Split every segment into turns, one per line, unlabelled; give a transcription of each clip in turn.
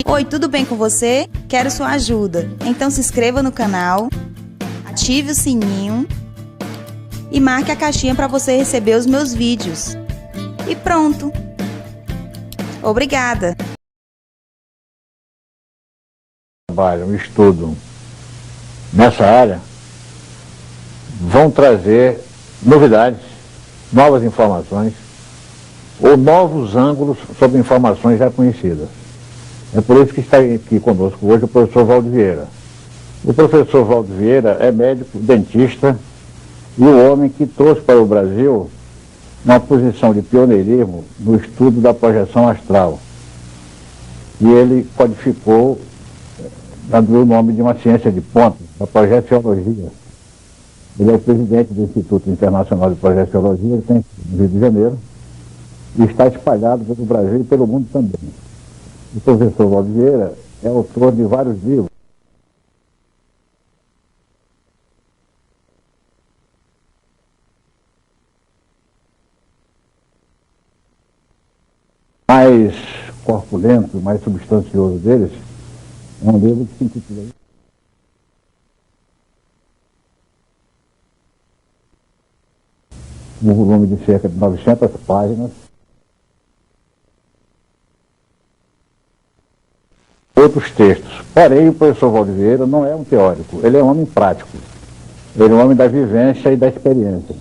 Oi, tudo bem com você? Quero sua ajuda. Então se inscreva no canal, ative o sininho e marque a caixinha para você receber os meus vídeos. E pronto! Obrigada!
Trabalham, estudam nessa área, vão trazer novidades, novas informações ou novos ângulos sobre informações já conhecidas. É por isso que está aqui conosco hoje o professor Valdo Vieira. O professor Valdo Vieira é médico, dentista e o homem que trouxe para o Brasil uma posição de pioneirismo no estudo da projeção astral. E ele codificou, dando o nome de uma ciência de ponta, da projeciologia. Ele é o presidente do Instituto Internacional de Projeciologia, ele tem no Rio de Janeiro, e está espalhado pelo Brasil e pelo mundo também. O professor Valdo Vieira é autor de vários livros. Mais corpulento, mais substancioso deles, é um livro que se intitula um volume de cerca de 900 páginas. Outros textos. Porém, o professor Valdo Vieira não é um teórico, ele é um homem prático. Ele é um homem da vivência e da experiência.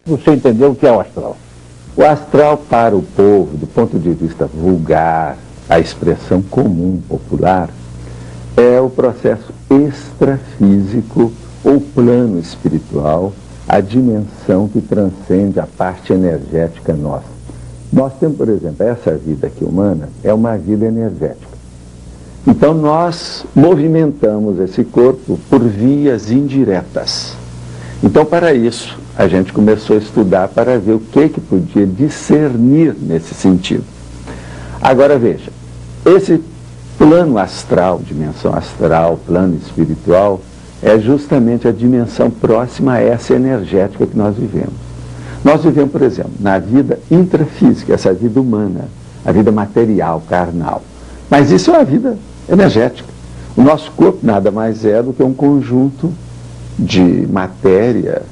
Você entendeu o que é o astral?
O astral, para o povo, do ponto de vista vulgar, a expressão comum, popular, é o processo extrafísico ou plano espiritual, a dimensão que transcende a parte energética nossa. Nós temos, por exemplo, essa vida aqui humana é uma vida energética. Então nós movimentamos esse corpo por vias indiretas. Então, para isso, a gente começou a estudar para ver o que podia discernir nesse sentido. Agora veja, esse plano astral, dimensão astral, plano espiritual, é justamente a dimensão próxima a essa energética que nós vivemos. Nós vivemos, por exemplo, na vida intrafísica, essa vida humana, a vida material, carnal. Mas isso é uma vida energética. O nosso corpo nada mais é do que um conjunto de matéria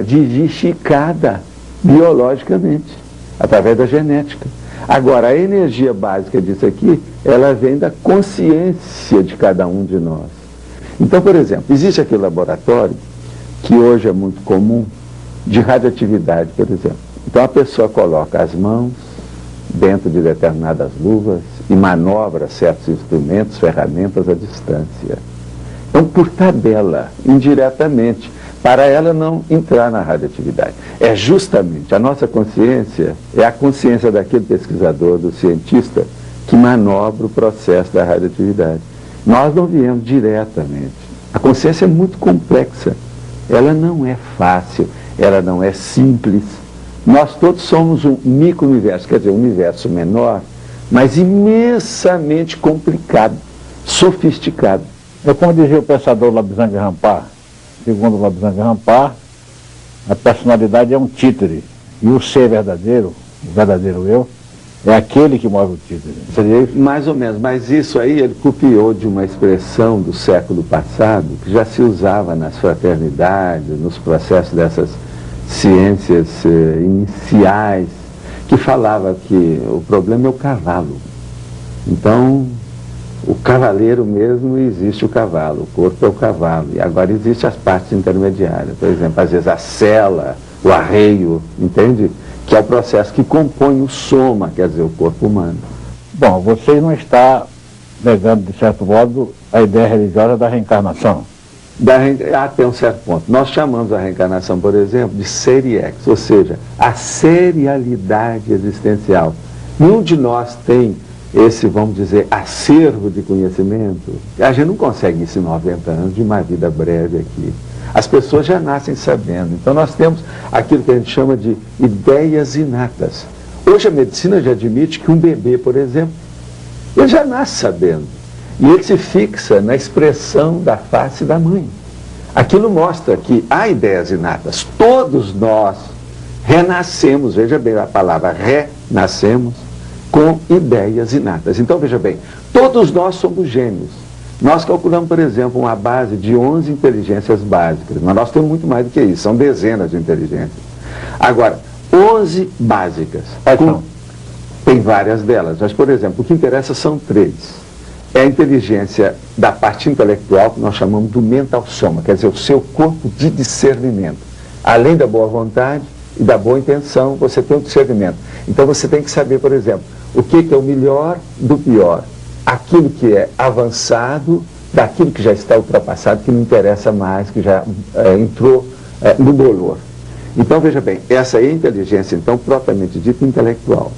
vivificada biologicamente, através da genética. Agora, a energia básica disso aqui, ela vem da consciência de cada um de nós. Então, por exemplo, existe aquele laboratório, que hoje é muito comum, de radioatividade, por exemplo. Então, a pessoa coloca as mãos dentro de determinadas luvas e manobra certos instrumentos, ferramentas à distância. Então, por tabela, indiretamente, para ela não entrar na radioatividade. É justamente a nossa consciência, é a consciência daquele pesquisador, do cientista, que manobra o processo da radioatividade. Nós não viemos diretamente. A consciência é muito complexa. Ela não é fácil, ela não é simples. Nós todos somos um micro-universo, quer dizer, um universo menor, mas imensamente complicado, sofisticado.
É como dizia o pensador Labzang Rampar. Segundo Labzang Rampar, a personalidade é um títere. E o ser verdadeiro, o verdadeiro eu, é aquele que move o títere.
Seria isso? Mais ou menos, mas isso aí ele copiou de uma expressão do século passado, que já se usava nas fraternidades, nos processos dessas ciências iniciais, que falava que o problema é o cavalo. Então, o cavaleiro mesmo, existe o cavalo, o corpo é o cavalo, e agora existem as partes intermediárias, por exemplo, às vezes a sela, o arreio, entende? Que é o processo que compõe o soma, quer dizer, o corpo humano.
Bom, você não está negando, de certo modo, a ideia religiosa da reencarnação.
Até um certo ponto. Nós chamamos a reencarnação, por exemplo, de seriex, ou seja, a serialidade existencial. Nenhum de nós tem esse, vamos dizer, acervo de conhecimento. A gente não consegue isso em 90 anos de uma vida breve aqui. As pessoas já nascem sabendo. Então nós temos aquilo que a gente chama de ideias inatas. Hoje a medicina já admite que um bebê, por exemplo, ele já nasce sabendo. E ele se fixa na expressão da face da mãe. Aquilo mostra que há ideias inatas. Todos nós renascemos, veja bem a palavra renascemos, com ideias inatas. Então, veja bem, todos nós somos gêmeos. Nós calculamos, por exemplo, uma base de 11 inteligências básicas, mas nós temos muito mais do que isso, são dezenas de inteligências. Agora, 11 básicas, tem várias delas, mas, por exemplo, o que interessa são 3. É a inteligência da parte intelectual, que nós chamamos do mental soma, quer dizer, o seu corpo de discernimento. Além da boa vontade e da boa intenção, você tem o discernimento. Então você tem que saber, por exemplo, o que é o melhor do pior, aquilo que é avançado, daquilo que já está ultrapassado, que não interessa mais, que já entrou no bolor. Então veja bem, essa é a inteligência, então, propriamente dita intelectual.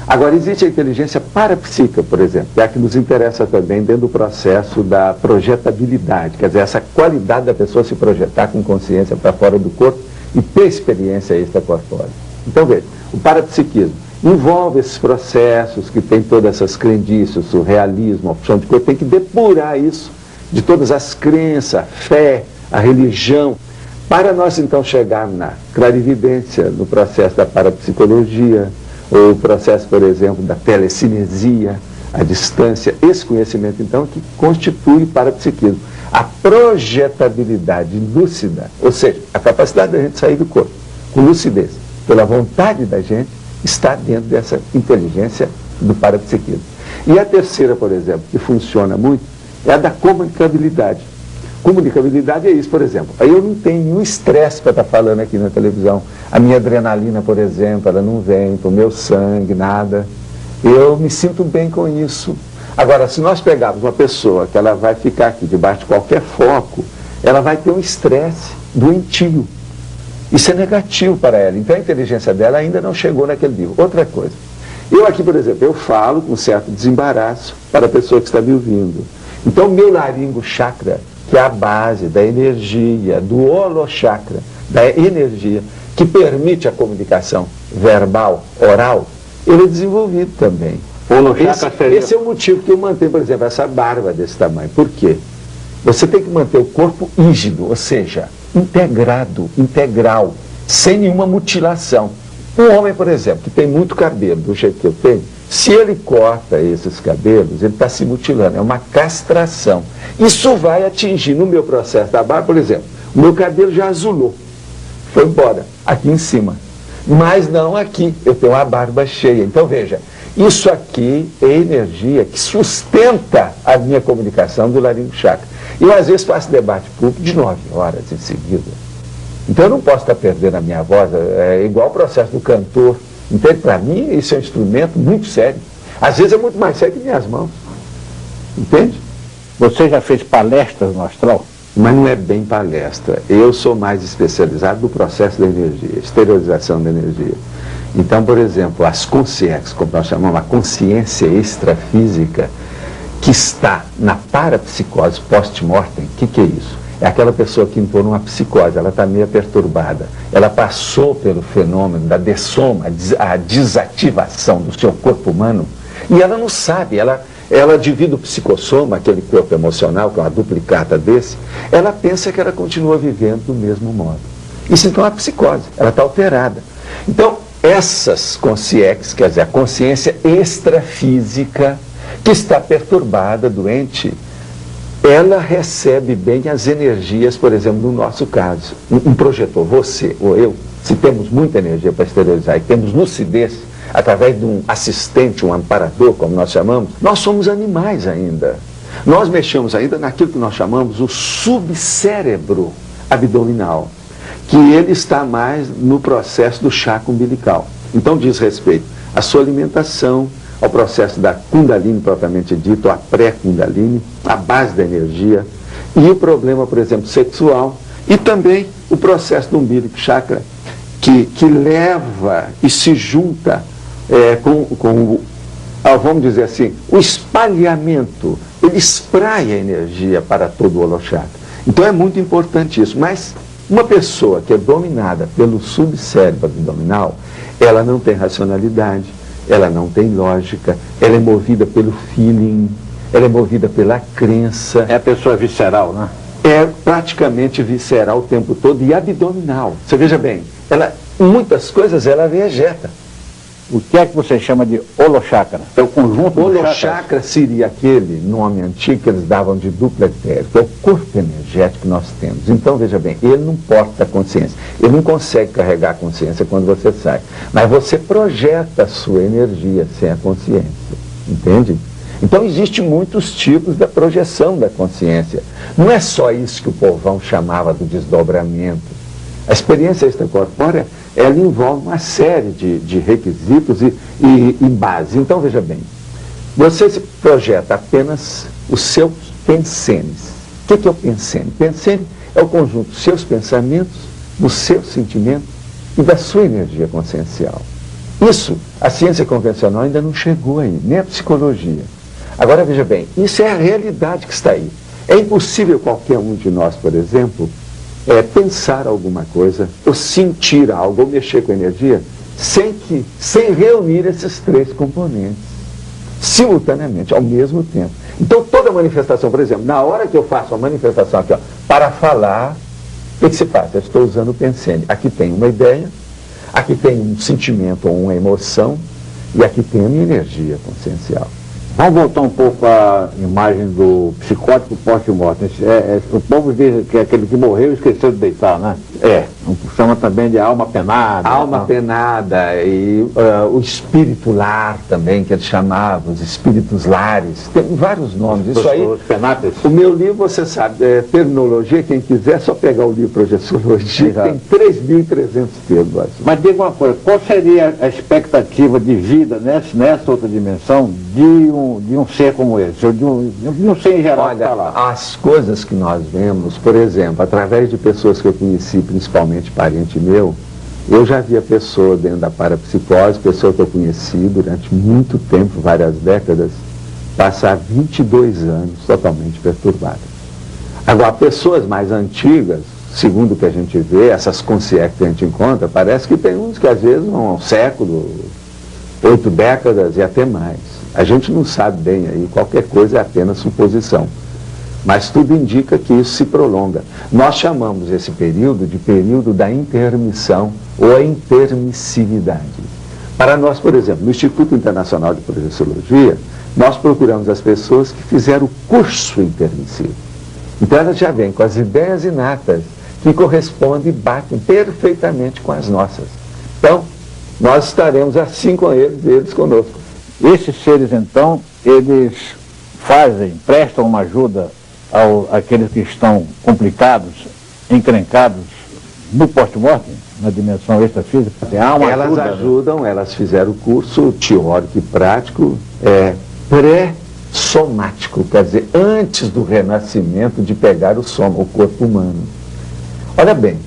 Agora, existe a inteligência parapsíquica, por exemplo, que é a que nos interessa também dentro do processo da projetabilidade, quer dizer, essa qualidade da pessoa se projetar com consciência para fora do corpo e ter experiência extracorpórea. Então, veja, o parapsiquismo envolve esses processos que tem todas essas crendices, o surrealismo, a opção de corpo, tem que depurar isso de todas as crenças, a fé, a religião, para nós então chegarmos na clarividência, no processo da parapsicologia, ou o processo, por exemplo, da telecinesia, a distância, esse conhecimento, então, que constitui o parapsiquismo. A projetabilidade lúcida, ou seja, a capacidade da gente sair do corpo com lucidez, pela vontade da gente, está dentro dessa inteligência do parapsiquismo. E a terceira, por exemplo, que funciona muito, é a da comunicabilidade. Comunicabilidade é isso, por exemplo. Aí eu não tenho nenhum estresse para estar falando aqui na televisão. A minha adrenalina, por exemplo, ela não vem para o meu sangue, nada. Eu me sinto bem com isso. Agora, se nós pegarmos uma pessoa que ela vai ficar aqui debaixo de qualquer foco, ela vai ter um estresse doentio. Isso é negativo para ela. Então a inteligência dela ainda não chegou naquele nível. Outra coisa. Eu aqui, por exemplo, eu falo com certo desembaraço para a pessoa que está me ouvindo. Então o meu laringo chakra, que é a base da energia, do holochakra, da energia, que permite a comunicação verbal, oral, ele é desenvolvido também. Esse é o motivo que eu mantenho, por exemplo, essa barba desse tamanho. Por quê? Você tem que manter o corpo rígido, ou seja, integrado, integral, sem nenhuma mutilação. Um homem, por exemplo, que tem muito cabelo, do jeito que eu tenho, se ele corta esses cabelos, ele está se mutilando, é uma castração. Isso vai atingir, no meu processo da barba, por exemplo, o meu cabelo já azulou, foi embora, aqui em cima. Mas não aqui, eu tenho a barba cheia. Então veja, isso aqui é energia que sustenta a minha comunicação do laringo chakra. Eu às vezes faço debate público de 9 horas em seguida. Então eu não posso estar perdendo a minha voz, é igual o processo do cantor. Entende? Para mim, isso é um instrumento muito sério. Às vezes é muito mais sério que minhas mãos. Entende?
Você já fez palestras no astral?
Mas não é bem palestra. Eu sou mais especializado no processo da energia, exteriorização da energia. Então, por exemplo, as consciências, como nós chamamos, a consciência extrafísica, que está na parapsicose post-mortem, o que é isso? É aquela pessoa que entrou numa psicose, ela está meio perturbada. Ela passou pelo fenômeno da dessoma, a desativação do seu corpo humano, e ela não sabe, ela divide o psicossoma, aquele corpo emocional, que é uma duplicata desse, ela pensa que ela continua vivendo do mesmo modo. Isso então é a psicose, ela está alterada. Então, essas consciências, quer dizer, a consciência extrafísica, que está perturbada, doente, ela recebe bem as energias, por exemplo, no nosso caso. Um projetor, você ou eu, se temos muita energia para exteriorizar e temos lucidez, através de um assistente, um amparador, como nós chamamos, nós somos animais ainda. Nós mexemos ainda naquilo que nós chamamos o subcérebro abdominal, que ele está mais no processo do chakra umbilical. Então diz respeito à sua alimentação, ao processo da Kundalini propriamente dito, a pré-Kundalini, a base da energia, e o problema, por exemplo, sexual, e também o processo do umbilical chakra, que leva e se junta vamos dizer assim, o espalhamento, ele espraia a energia para todo o holochakra. Então é muito importante isso, mas uma pessoa que é dominada pelo subcérebro abdominal, ela não tem racionalidade, ela não tem lógica, ela é movida pelo feeling, ela é movida pela crença.
É a pessoa visceral, né?
É praticamente visceral o tempo todo e abdominal. Você veja bem, muitas coisas ela vegeta.
O que é que você chama de holochakra? É o conjunto do
holochakra seria aquele nome antigo que eles davam de duplo etérico, é o corpo energético que nós temos. Então, veja bem, ele não porta a consciência, ele não consegue carregar a consciência quando você sai, mas você projeta a sua energia sem a consciência, entende? Então, existem muitos tipos da projeção da consciência. Não é só isso que o povão chamava do desdobramento. A experiência extracorpórea, ela envolve uma série de requisitos e base. Então, veja bem, você se projeta apenas os seus pensenes. O que é o pensene? Pensene é o conjunto dos seus pensamentos, dos seus sentimentos e da sua energia consciencial. Isso, a ciência convencional ainda não chegou aí, nem a psicologia. Agora, veja bem, isso é a realidade que está aí. É impossível qualquer um de nós, por exemplo, pensar alguma coisa, ou sentir algo, ou mexer com energia, sem reunir esses três componentes, simultaneamente, ao mesmo tempo. Então, toda manifestação, por exemplo, na hora que eu faço a manifestação aqui, ó, para falar, o que se faz? Eu estou usando o pensene. Aqui tem uma ideia, aqui tem um sentimento ou uma emoção, e aqui tem a minha energia consciencial.
Vamos voltar um pouco à imagem do psicótico pós-mortem. O povo diz que é aquele que morreu e esqueceu de deitar, né? Chama também de alma penada.
Alma penada e o espírito lar também, que eles chamavam, os espíritos lares. Tem vários nomes. Isso aí,
penates.
O meu livro, você sabe, terminologia, quem quiser é só pegar o livro Projeciologia, tem 3.300 termos.
Mas diga uma coisa, qual seria a expectativa de vida nessa outra dimensão de um ser como esse, ou de um ser em geral?
Olha,
que está lá?
as coisas que nós vemos, por exemplo, através de pessoas que eu conheci, principalmente parente meu, eu já via pessoa dentro da parapsicose, pessoa que eu conheci durante muito tempo, várias décadas, passar 22 anos totalmente perturbadas. Agora, pessoas mais antigas, segundo o que a gente vê, essas consciências que a gente encontra, parece que tem uns que às vezes vão um século, 8 décadas e até mais. A gente não sabe bem aí, qualquer coisa é apenas suposição. Mas tudo indica que isso se prolonga. Nós chamamos esse período de período da intermissão ou a intermissividade. Para nós, por exemplo, no Instituto Internacional de Projeciologia, nós procuramos as pessoas que fizeram o curso intermissivo. Então elas já vêm com as ideias inatas que correspondem e batem perfeitamente com as nossas. Então, nós estaremos assim com eles conosco.
Esses seres, então, eles prestam uma ajuda àqueles que estão complicados, encrencados no pós-mortem, na dimensão extrafísica?
Elas ajudam, elas fizeram o curso teórico e prático pré-somático, quer dizer, antes do renascimento de pegar o corpo humano. Olha bem,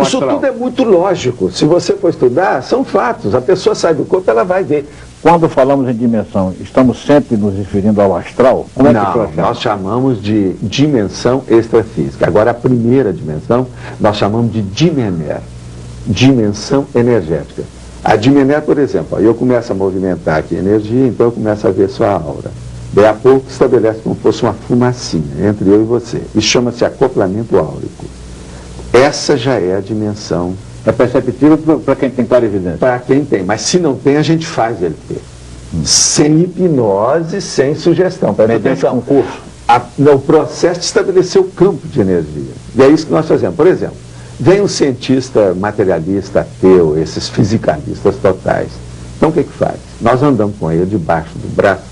isso tudo é muito lógico. Se você for estudar, são fatos. A pessoa sai do corpo, ela vai ver.
Quando falamos em dimensão, estamos sempre nos referindo ao astral?
Não, nós chamamos de dimensão extrafísica. Agora, a primeira dimensão, nós chamamos de dimener, dimensão energética. A dimener, por exemplo, eu começo a movimentar aqui a energia, então eu começo a ver sua aura. Daí a pouco estabelece como se fosse uma fumacinha entre eu e você. Isso chama-se acoplamento áurico. Essa já é a dimensão.
É perceptível para quem tem clarividência?
Para quem tem, mas se não tem, a gente faz ele ter. Sem hipnose, sem sugestão.
Mediante concurso.
O processo de estabelecer o campo de energia. E é isso que nós fazemos. Por exemplo, vem um cientista materialista, ateu, esses fisicalistas totais. Então o que faz? Nós andamos com ele debaixo do braço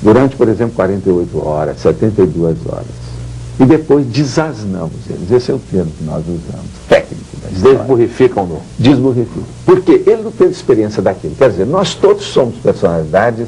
durante, por exemplo, 48 horas, 72 horas. E depois desasnamos eles. Esse é o termo que nós usamos, técnico da história.
Desburrificam-no.
Desburrificam. Porque ele não teve experiência daquilo. Quer dizer, nós todos somos personalidades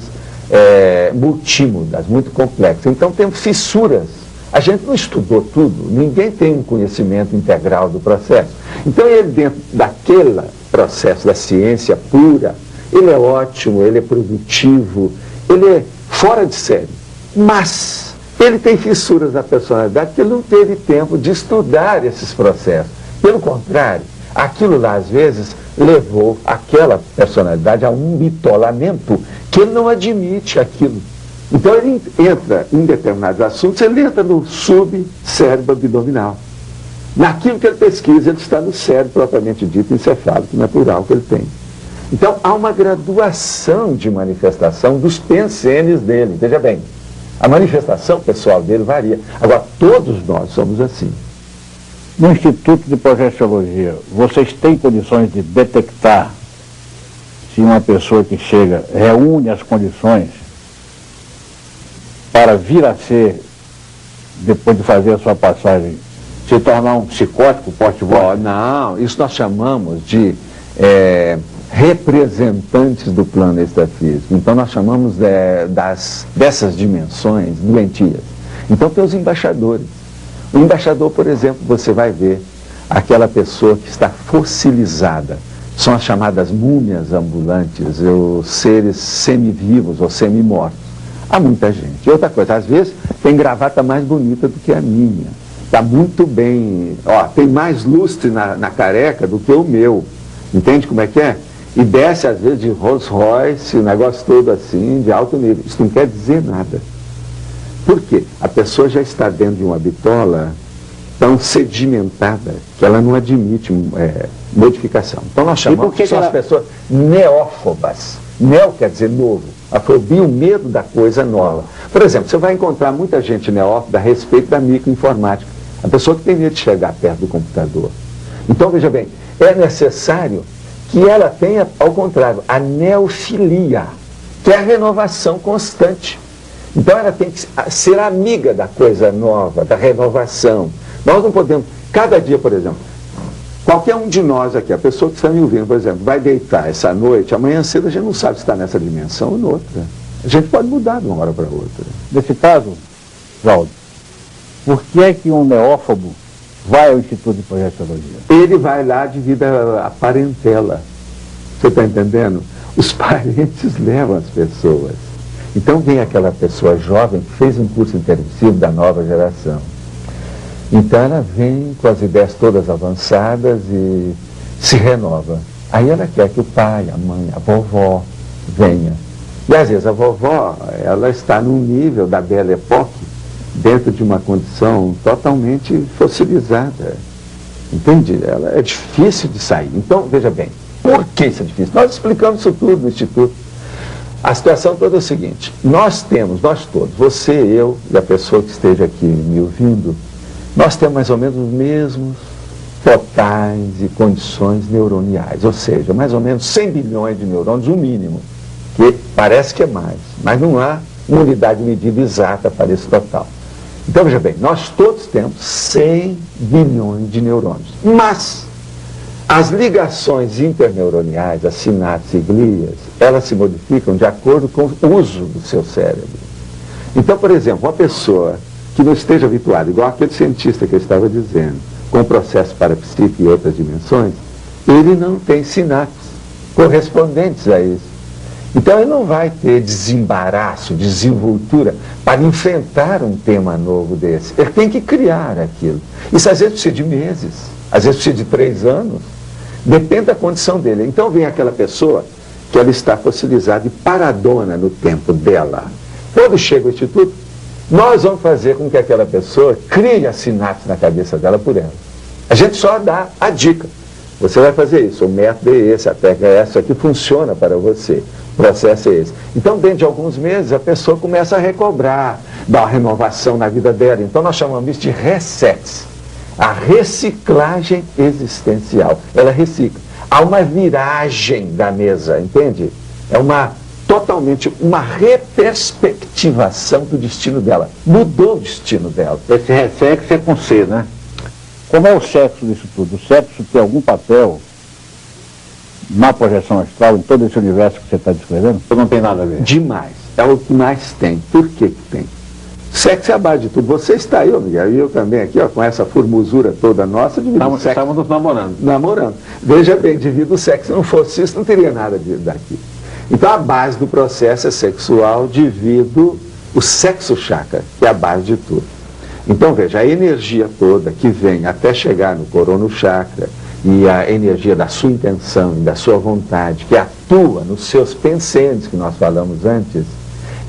multímodas, muito complexas. Então temos fissuras. A gente não estudou tudo, ninguém tem um conhecimento integral do processo. Então ele, dentro daquele processo da ciência pura, ele é ótimo, ele é produtivo, ele é fora de série. Mas ele tem fissuras na personalidade porque ele não teve tempo de estudar esses processos. Pelo contrário, aquilo lá, às vezes, levou aquela personalidade a um bitolamento que ele não admite aquilo. Então ele entra em determinados assuntos, ele entra no subcérebro abdominal. Naquilo que ele pesquisa, ele está no cérebro propriamente dito, encefálico, natural que ele tem. Então, há uma graduação de manifestação dos pensenes dele. Veja bem, a manifestação pessoal dele varia. Agora, todos nós somos assim.
No Instituto de Projeciologia, vocês têm condições de detectar se uma pessoa que chega reúne as condições para vir a ser, depois de fazer a sua passagem, se tornar um psicótico porte-voz?
Não, isso nós chamamos de representantes do plano extrafísico. Então nós chamamos dessas dimensões doentias. Então tem os embaixadores. O embaixador, por exemplo, você vai ver aquela pessoa que está fossilizada. São as chamadas múmias ambulantes, os seres semivivos ou semimortos. Há muita gente. E outra coisa, às vezes tem gravata mais bonita do que a minha. Está muito bem, tem mais lustre na careca do que o meu. Entende como é que é? E desce às vezes de Rolls Royce, o negócio todo assim, de alto nível. Isso não quer dizer nada. Por quê? A pessoa já está dentro de uma bitola tão sedimentada que ela não admite modificação. Então nós chamamos que são as pessoas neófobas. Neo quer dizer novo. A fobia, o medo da coisa nova. Por exemplo, você vai encontrar muita gente neófoba a respeito da microinformática. A pessoa que tem medo de chegar perto do computador. Então, veja bem, é necessário que ela tenha, ao contrário, a neofilia, que é a renovação constante. Então ela tem que ser amiga da coisa nova, da renovação. Nós não podemos, cada dia, por exemplo, qualquer um de nós aqui, a pessoa que está me ouvindo, por exemplo, vai deitar essa noite, amanhã cedo a gente não sabe se está nessa dimensão ou noutra. A gente pode mudar de uma hora para outra.
Nesse caso, Valdo, por que é que um neófobo vai ao Instituto de Projeciologia?
Ele vai lá devido à parentela. Você está entendendo? Os parentes levam as pessoas. Então vem aquela pessoa jovem que fez um curso intermissivo da nova geração. Então ela vem com as ideias todas avançadas e se renova. Aí ela quer que o pai, a mãe, a vovó venha. E às vezes a vovó, ela está num nível da Belle Époque, dentro de uma condição totalmente fossilizada. Entende? Ela é difícil de sair. Então, veja bem, por que isso é difícil? Nós explicamos isso tudo no Instituto. A situação toda é o seguinte, nós todos, você, eu e a pessoa que esteja aqui me ouvindo, nós temos mais ou menos os mesmos totais e condições neuroniais, ou seja, mais ou menos 100 bilhões de neurônios, o mínimo, que parece que é mais, mas não há uma unidade de medida exata para esse total. Então, veja bem, nós todos temos 100 bilhões de neurônios, mas as ligações interneuroniais, as sinapses e glias, elas se modificam de acordo com o uso do seu cérebro. Então, por exemplo, uma pessoa que não esteja habituada, igual aquele cientista que eu estava dizendo, com o processo parapsíquico e outras dimensões, ele não tem sinapses correspondentes a isso. Então ele não vai ter desembaraço, desenvoltura para enfrentar um tema novo desse. Ele tem que criar aquilo. Isso às vezes precisa de meses, às vezes precisa de 3 anos. Depende da condição dele. Então vem aquela pessoa que ela está fossilizada e paradona no tempo dela. Quando chega o Instituto, nós vamos fazer com que aquela pessoa crie a sinapse na cabeça dela por ela. A gente só dá a dica. Você vai fazer isso, o método é esse, a técnica é essa, que funciona para você. O processo é esse. Então, dentro de alguns meses, a pessoa começa a recobrar, dá uma renovação na vida dela. Então, nós chamamos isso de resets. A reciclagem existencial. Ela recicla. Há uma viragem da mesa, entende? É totalmente uma reperspectivação do destino dela. Mudou o destino dela.
Esse reflexo é com C, né? Como é o sexo disso tudo? O sexo tem algum papel na projeção astral, em todo esse universo que você está descrevendo? Ou não tem nada a ver?
Demais. É o que mais tem. Por que tem? Sexo é a base de tudo. Você está aí, Miguel, e eu também aqui, com essa formosura toda nossa,
estávamos namorando.
Namorando. Veja bem, devido ao sexo, se não fosse isso, não teria nada daqui. Então a base do processo é sexual devido o sexo chakra, que é a base de tudo. Então veja, a energia toda que vem até chegar no corono chakra e a energia da sua intenção e da sua vontade, que atua nos seus pensamentos que nós falamos antes,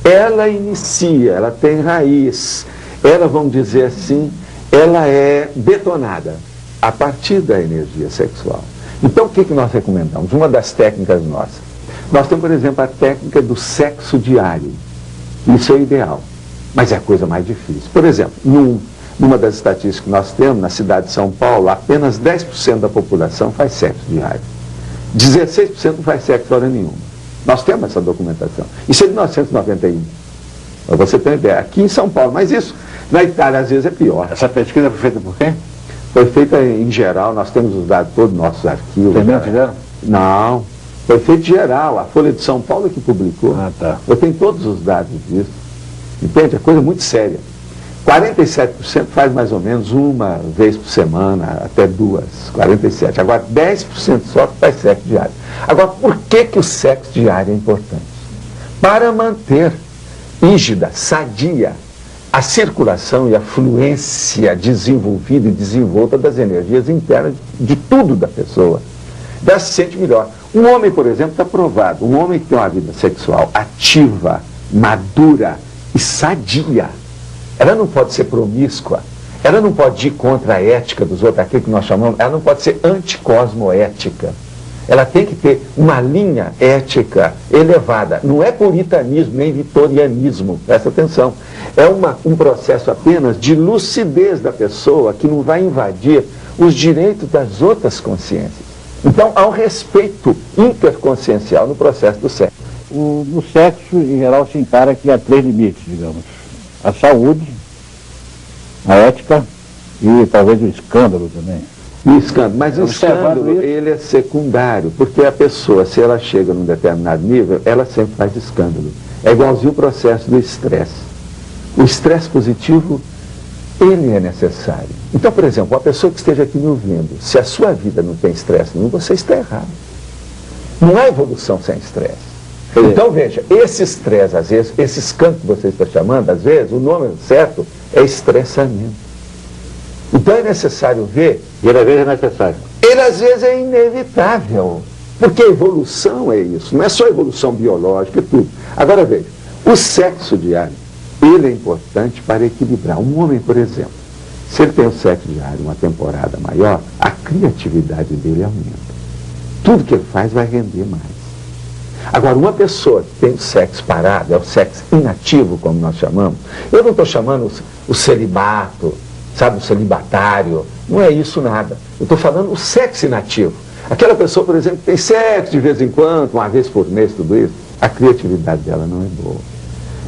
ela inicia, ela tem raiz, ela, vamos dizer assim, ela é detonada. a partir da energia sexual. Então, o que nós recomendamos? Uma das técnicas nossas. Nós temos, por exemplo, a técnica do sexo diário. Isso é ideal, mas é a coisa mais difícil. Por exemplo, numa das estatísticas que nós temos, na cidade de São Paulo, apenas 10% da população faz sexo diário. 16% não faz sexo hora nenhuma. Nós temos essa documentação. Isso é de 1991. Para você ter uma ideia. Aqui em São Paulo, mas isso na Itália às vezes é pior.
Essa pesquisa foi feita por quem?
Foi feita em geral, nós temos os dados todos dos nossos arquivos.
Vocês mesmo fizeram?
Não. Foi feito geral, a Folha de São Paulo que publicou.
Ah, tá.
Eu tenho todos os dados disso. Entende? É coisa muito séria. 47% faz mais ou menos uma vez por semana, até duas. 47%. Agora, 10% só que faz sexo diário. Agora, por que o sexo diário é importante? Para manter rígida, sadia, a circulação e a fluência desenvolvida e desenvolta das energias internas de tudo da pessoa. Ela se sente melhor. Um homem, por exemplo, está provado. Um homem que tem uma vida sexual ativa, madura e sadia, ela não pode ser promíscua, ela não pode ir contra a ética dos outros, aquilo que nós chamamos, ela não pode ser anticosmoética. Ela tem que ter uma linha ética elevada. Não é puritanismo nem vitorianismo, presta atenção. É um processo apenas de lucidez da pessoa que não vai invadir os direitos das outras consciências. Então, há um respeito interconsciencial no processo do sexo.
No sexo, em geral, se encara que há 3 limites, digamos. A saúde, a ética e talvez o escândalo também.
O escândalo, mas o escândalo, ele é secundário, porque a pessoa, se ela chega num determinado nível, ela sempre faz escândalo. É igualzinho o processo do estresse. O estresse positivo, ele é necessário. Então, por exemplo, uma pessoa que esteja aqui me ouvindo, se a sua vida não tem estresse nenhum, você está errado. Não há evolução sem estresse. Então, veja, esse estresse, às vezes, esse escândalo que você está chamando, às vezes, o nome certo é estressamento. Então é necessário ver.
E ele às vezes é necessário.
Ele às vezes é inevitável. Porque a evolução é isso. Não é só evolução biológica e tudo. Agora veja, o sexo diário, ele é importante para equilibrar. Um homem, por exemplo, se ele tem o sexo diário uma temporada maior, a criatividade dele aumenta. Tudo que ele faz vai render mais. Agora, uma pessoa que tem o sexo parado, é o sexo inativo, como nós chamamos, eu não estou chamando o celibato, sabe, o celibatário, não é isso nada. Eu estou falando o sexo inativo. Aquela pessoa, por exemplo, que tem sexo de vez em quando, uma vez por mês, tudo isso, a criatividade dela não é boa.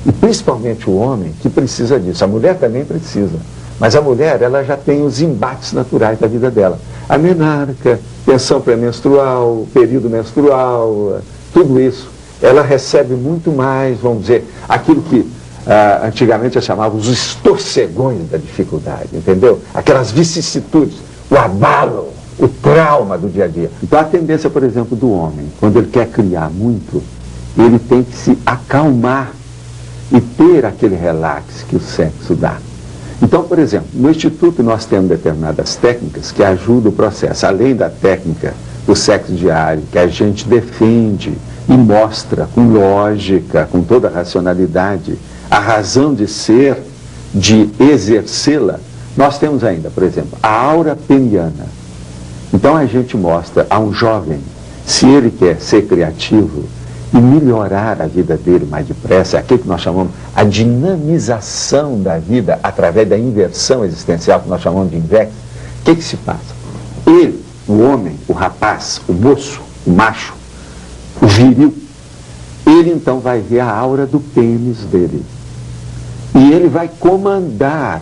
E principalmente o homem que precisa disso. A mulher também precisa. Mas a mulher, ela já tem os embates naturais da vida dela. A menarca, tensão pré-menstrual, período menstrual, tudo isso. Ela recebe muito mais, vamos dizer, aquilo que antigamente eu chamava os estorcegões da dificuldade, entendeu? Aquelas vicissitudes, o abalo, o trauma do dia a dia. Então a tendência, por exemplo, do homem, quando ele quer criar muito, ele tem que se acalmar e ter aquele relax que o sexo dá. Então, por exemplo, no Instituto nós temos determinadas técnicas que ajudam o processo, além da técnica do sexo diário, que a gente defende e mostra com lógica, com toda a racionalidade, a razão de ser, de exercê-la. Nós temos ainda, por exemplo, a aura peniana. Então a gente mostra a um jovem, se ele quer ser criativo e melhorar a vida dele mais depressa, é aquilo que nós chamamos a dinamização da vida através da inversão existencial, que nós chamamos de invex. O que se passa? Ele, o homem, o rapaz, o moço, o macho, o viril, ele então vai ver a aura do pênis dele. E ele vai comandar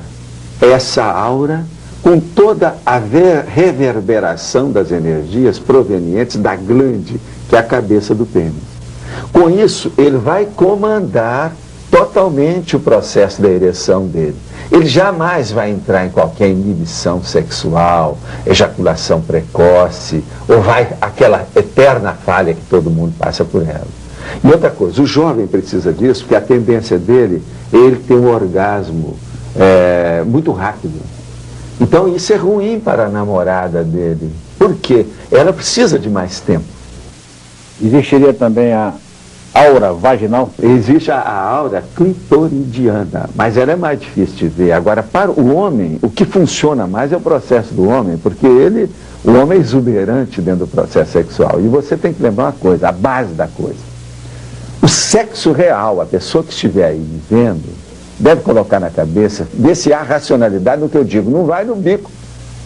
essa aura com toda a reverberação das energias provenientes da glande, que é a cabeça do pênis. Com isso, ele vai comandar totalmente o processo da ereção dele. Ele jamais vai entrar em qualquer inibição sexual, ejaculação precoce, ou vai aquela eterna falha que todo mundo passa por ela. E outra coisa, o jovem precisa disso, porque a tendência dele é ele ter um orgasmo muito rápido. Então isso é ruim para a namorada dele. Por quê? Ela precisa de mais tempo.
Existiria também a aura vaginal?
Existe a aura clitoridiana, mas ela é mais difícil de ver. Agora, para o homem, o que funciona mais é o processo do homem, porque o homem é exuberante dentro do processo sexual. E você tem que lembrar uma coisa, a base da coisa. O sexo real, a pessoa que estiver aí vendo, deve colocar na cabeça, ver se há racionalidade no que eu digo. Não vai no bico.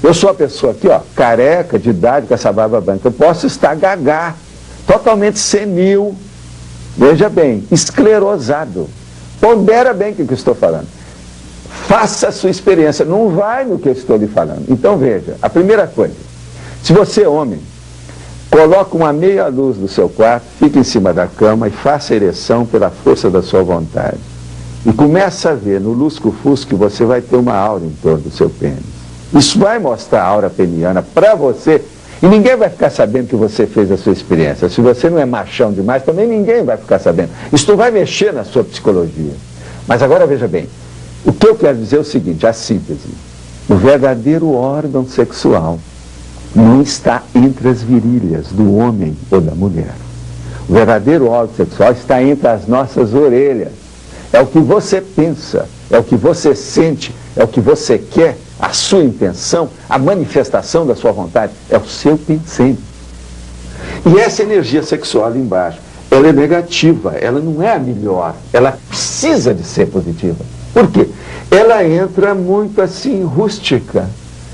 Eu sou a pessoa aqui, ó, careca, de idade, com essa barba branca. Eu posso estar gagá, totalmente senil, veja bem, esclerosado. Pondera bem o que eu estou falando. Faça a sua experiência, não vai no que eu estou lhe falando. Então veja, a primeira coisa, se você é homem, coloque uma meia luz no seu quarto, fique em cima da cama e faça ereção pela força da sua vontade. E começa a ver no lusco-fusco que você vai ter uma aura em torno do seu pênis. Isso vai mostrar a aura peniana para você. E ninguém vai ficar sabendo que você fez a sua experiência. Se você não é machão demais, também ninguém vai ficar sabendo. Isso não vai mexer na sua psicologia. Mas agora veja bem, o que eu quero dizer é o seguinte, a síntese. O verdadeiro órgão sexual não está entre as virilhas do homem ou da mulher. O verdadeiro órgão sexual está entre as nossas orelhas. É o que você pensa, é o que você sente, é o que você quer, a sua intenção, a manifestação da sua vontade, é o seu pensamento. E essa energia sexual ali embaixo, ela é negativa, ela não é a melhor, ela precisa de ser positiva. Por quê? Ela entra muito assim, rústica,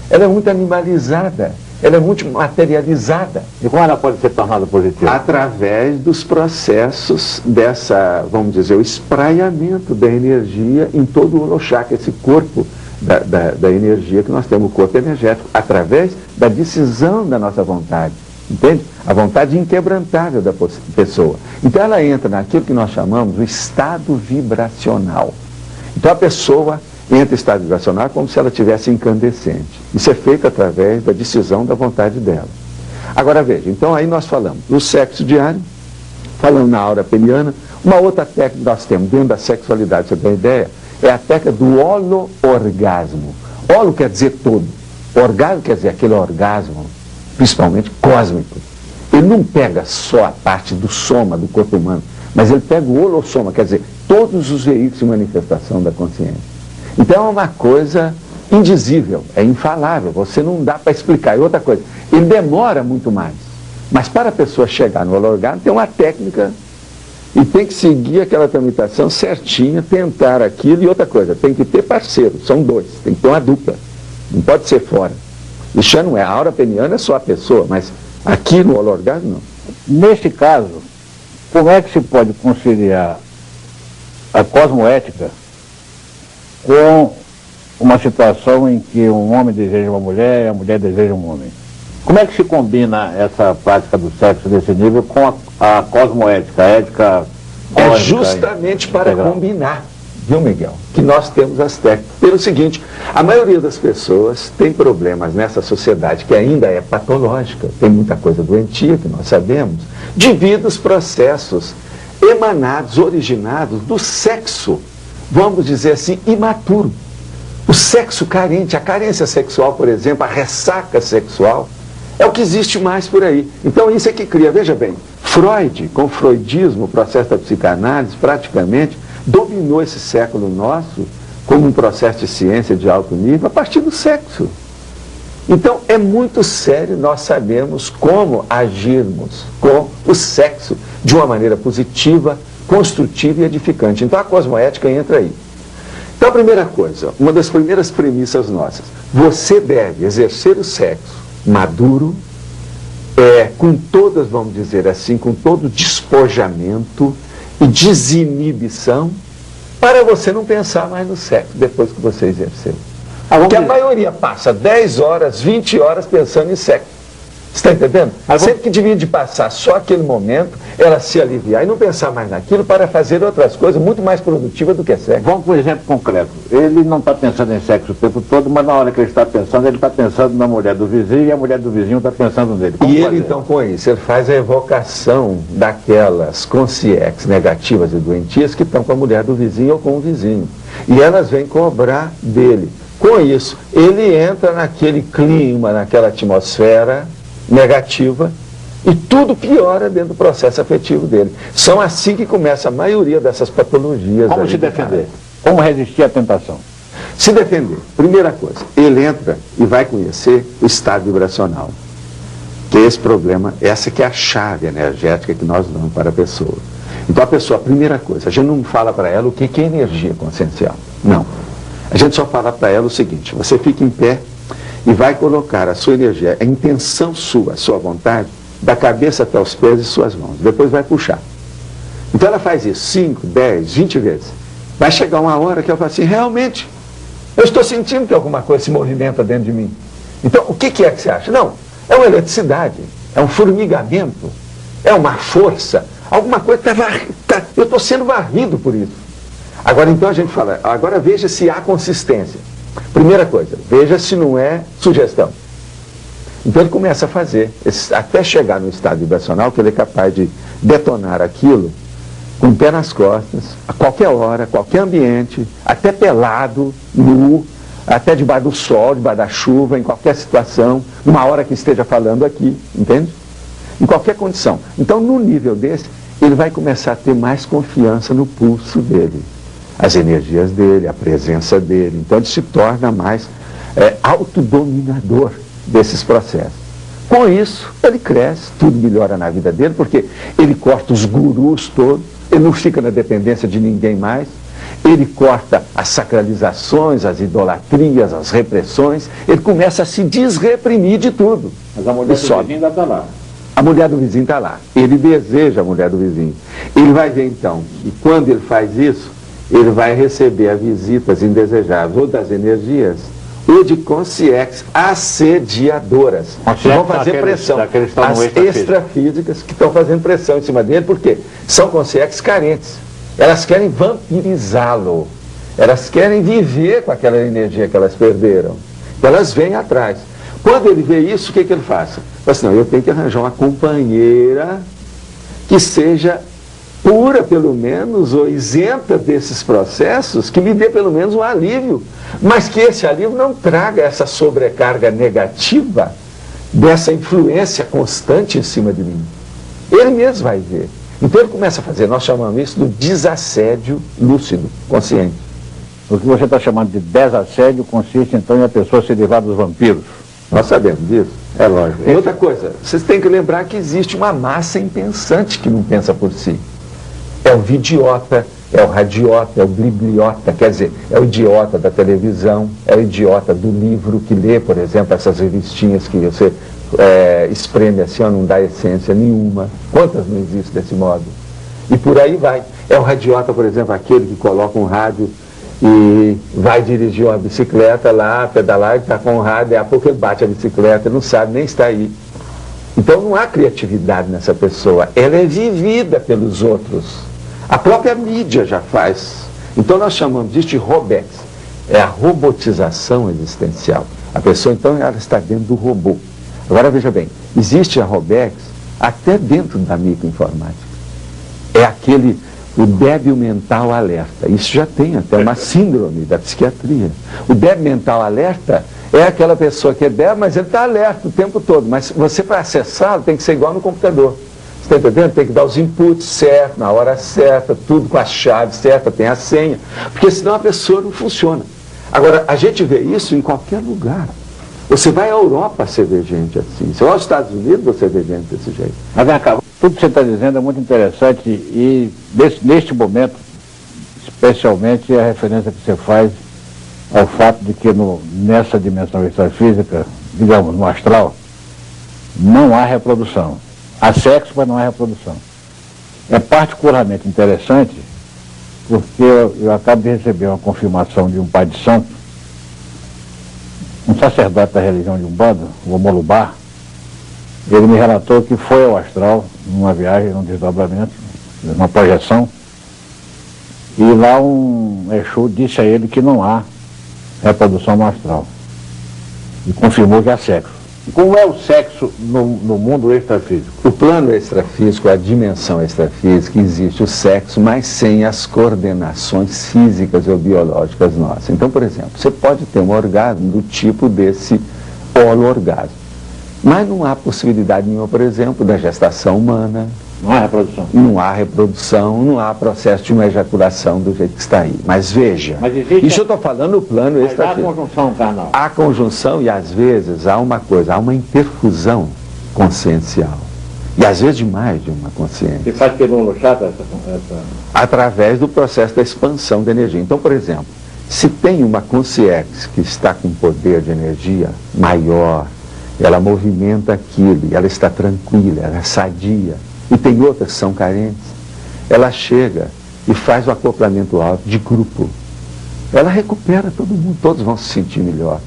ela é muito animalizada, ela é muito materializada.
E como ela pode ser tornada positiva?
Através dos processos dessa, vamos dizer, o espraiamento da energia em todo o holochakra, esse corpo da energia que nós temos, o corpo energético, através da decisão da nossa vontade, entende? A vontade inquebrantável da pessoa. Então ela entra naquilo que nós chamamos o estado vibracional. Então a pessoa entra em estado vibracional como se ela estivesse incandescente. Isso é feito através da decisão da vontade dela. Agora veja, então aí nós falamos do sexo diário, falamos na aura peniana, uma outra técnica que nós temos dentro da sexualidade, você tem uma ideia? É a técnica do holo-orgasmo. Holo quer dizer todo. Orgasmo quer dizer aquele orgasmo, principalmente cósmico. Ele não pega só a parte do soma do corpo humano, mas ele pega o holossoma, quer dizer, todos os veículos de manifestação da consciência. Então é uma coisa indizível, é infalável, você não dá para explicar. E outra coisa, ele demora muito mais. Mas para a pessoa chegar no holo-orgasmo tem uma técnica e tem que seguir aquela tramitação certinha, tentar aquilo. E outra coisa, tem que ter parceiro, são dois, tem que ter uma dupla, não pode ser fora. Isso já não é, a aura peniana é só a pessoa, mas aqui no holo-orgasmo não.
Neste caso, como é que se pode conciliar a cosmoética com uma situação em que um homem deseja uma mulher e a mulher deseja um homem? Como é que se combina essa prática do sexo desse nível com a cosmoética, a ética cósmica?
É justamente para
integral.
combinar, viu, Miguel, que nós temos as técnicas. Pelo seguinte, a maioria das pessoas tem problemas nessa sociedade que ainda é patológica, tem muita coisa doentia que nós sabemos, devido aos processos emanados, originados do sexo, vamos dizer assim, imaturo. O sexo carente, a carência sexual, por exemplo, a ressaca sexual, é o que existe mais por aí. Então isso é que cria, veja bem, Freud, com o freudismo, o processo da psicanálise, praticamente dominou esse século nosso como um processo de ciência de alto nível a partir do sexo. Então é muito sério nós sabemos como agirmos com o sexo de uma maneira positiva, construtiva e edificante. Então a cosmoética entra aí. Então a primeira coisa, uma das primeiras premissas nossas, você deve exercer o sexo maduro, com todas, vamos dizer assim, com todo despojamento e desinibição, para você não pensar mais no sexo depois que você exerceu. Porque a maioria passa 10 horas, 20 horas pensando em sexo. Você está entendendo? Sempre que devia de passar só aquele momento, ela se aliviar e não pensar mais naquilo para fazer outras coisas muito mais produtivas do que sexo.
Vamos por exemplo concreto. Ele não está pensando em sexo o tempo todo, mas na hora que ele está pensando na mulher do vizinho e a mulher do vizinho está pensando nele. Como
e
fazer?
Ele então com isso, ele faz a evocação daquelas consciências negativas e doentias que estão com a mulher do vizinho ou com o vizinho. E elas vêm cobrar dele. Com isso, ele entra naquele clima, naquela atmosfera negativa, E tudo piora dentro do processo afetivo dele. São assim que começa a maioria dessas patologias.
Como se defender? Como resistir à tentação?
Se defender, primeira coisa, ele entra e vai conhecer o estado vibracional. Que é esse problema, essa que é a chave energética que nós damos para a pessoa. Então a pessoa, a primeira coisa, a gente não fala para ela o que é energia consciencial. Não. A gente só fala para ela o seguinte: você fica em pé e vai colocar a sua energia, a intenção sua, a sua vontade, da cabeça até os pés e suas mãos. Depois vai puxar. Então ela faz isso 5, 10, 20 vezes. Vai chegar uma hora que ela fala assim: realmente, eu estou sentindo que alguma coisa se movimenta dentro de mim. Então, o que é que você acha? Não, é uma eletricidade, é um formigamento, é uma força, alguma coisa eu estou sendo varrido por isso. Agora, então, a gente fala, agora veja se há consistência. Primeira coisa, veja se não é sugestão. Então ele começa a fazer, até chegar no estado vibracional, que ele é capaz de detonar aquilo com o pé nas costas, a qualquer hora, qualquer ambiente, até pelado, nu, até debaixo do sol, debaixo da chuva, em qualquer situação, numa hora que esteja falando aqui, entende? Em qualquer condição. Então, no nível desse, ele vai começar a ter mais confiança no pulso dele, as energias dele, a presença dele. Então, ele se torna mais autodominador desses processos. Com isso, ele cresce, tudo melhora na vida dele, porque ele corta os gurus todos, ele não fica na dependência de ninguém mais, ele corta as sacralizações, as idolatrias, as repressões, ele começa a se desreprimir de tudo.
Mas a mulher do vizinho ainda está lá.
A mulher do vizinho está lá. Ele deseja a mulher do vizinho. Ele vai ver então que quando ele faz isso, ele vai receber as visitas indesejáveis ou das energias ou de consciências assediadoras, que vão fazer pressão. As extrafísicas que estão fazendo pressão em cima dele, porque são consciências carentes. Elas querem vampirizá-lo. Elas querem viver com aquela energia que elas perderam. Elas vêm atrás. Quando ele vê isso, o que ele faz? Fala assim: não, eu tenho que arranjar uma companheira que seja pura, pelo menos, ou isenta desses processos, que me dê pelo menos um alívio, mas que esse alívio não traga essa sobrecarga negativa dessa influência constante em cima de mim. Ele mesmo vai ver. Então ele começa a fazer, nós chamamos isso do desassédio lúcido, consciente.
O que você está chamando de desassédio consiste então em a pessoa se livrar dos vampiros.
Nós sabemos disso, é lógico. E outra coisa, vocês têm que lembrar que existe uma massa impensante que não pensa por si. É o vidiota, é o radiota, é o blibliota, quer dizer, é o idiota da televisão, é o idiota do livro que lê, por exemplo, essas revistinhas que você espreme assim, não dá essência nenhuma. Quantas não existem desse modo? E por aí vai. É o radiota, por exemplo, aquele que coloca um rádio e vai dirigir uma bicicleta lá, pedalar, e está com o rádio, e a pouco ele bate a bicicleta, ele não sabe nem está aí. Então não há criatividade nessa pessoa, ela é vivida pelos outros. A própria mídia já faz. Então nós chamamos disso de robex. É a robotização existencial. A pessoa então ela está dentro do robô. Agora veja bem, existe a robex até dentro da microinformática. É o débil mental alerta. Isso já tem até uma síndrome da psiquiatria. O débil mental alerta é aquela pessoa que é débil, mas ele está alerta o tempo todo. Mas você, para acessá-lo, tem que ser igual no computador. Você está entendendo? Tem que dar os inputs certos, na hora certa, tudo com a chave certa, tem a senha. Porque senão a pessoa não funciona. Agora, a gente vê isso em qualquer lugar. Você vai à Europa, você vê gente assim. Você vai aos Estados Unidos, você vê gente desse jeito.
Mas vem cá, tudo que você está dizendo é muito interessante e neste momento, especialmente a referência que você faz ao fato de que nessa dimensão extrafísica, digamos, no astral, não há reprodução. Há sexo, mas não há reprodução. É particularmente interessante porque eu acabo de receber uma confirmação de um pai de santo, um sacerdote da religião de Umbanda, o Omolubá. Ele me relatou que foi ao astral, numa viagem, num desdobramento, numa projeção, e lá um Exu disse a ele que não há reprodução no astral. E confirmou que há sexo. Como é o sexo no mundo extrafísico?
O plano extrafísico, a dimensão extrafísica, existe o sexo, mas sem as coordenações físicas ou biológicas nossas. Então, por exemplo, você pode ter um orgasmo do tipo desse holo-orgasmo. Mas não há possibilidade nenhuma, por exemplo, da gestação humana.
Não há reprodução.
Não há reprodução, não há processo de uma ejaculação do jeito que está aí. Mas veja,
Mas existe
isso eu estou falando no plano
Mas há
extrafísico.
conjunção carnal.
Há conjunção e às vezes há uma coisa, há uma interfusão consciencial. E às vezes demais de uma consciência.
Se faz pelo chato essa...
Através do processo da expansão da energia. Então, por exemplo, se tem uma consciência que está com poder de energia maior, ela movimenta aquilo, e ela está tranquila, ela é sadia, e tem outras que são carentes, ela chega e faz o acoplamento alto de grupo. Ela recupera todo mundo, todos vão se sentir melhor.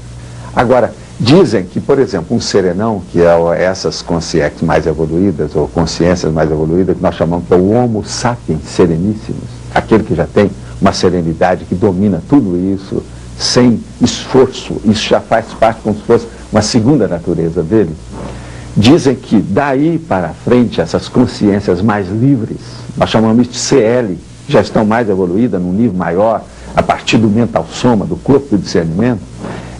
Agora, dizem que, por exemplo, um serenão, que é essas consciências mais evoluídas, ou consciências mais evoluídas, que nós chamamos de Homo sapiens sereníssimos, aquele que já tem uma serenidade que domina tudo isso, sem esforço, isso já faz parte como se fosse uma segunda natureza dele. Dizem que daí para frente, essas consciências mais livres, nós chamamos de CL, já estão mais evoluídas, num nível maior, a partir do mental soma, do corpo do discernimento,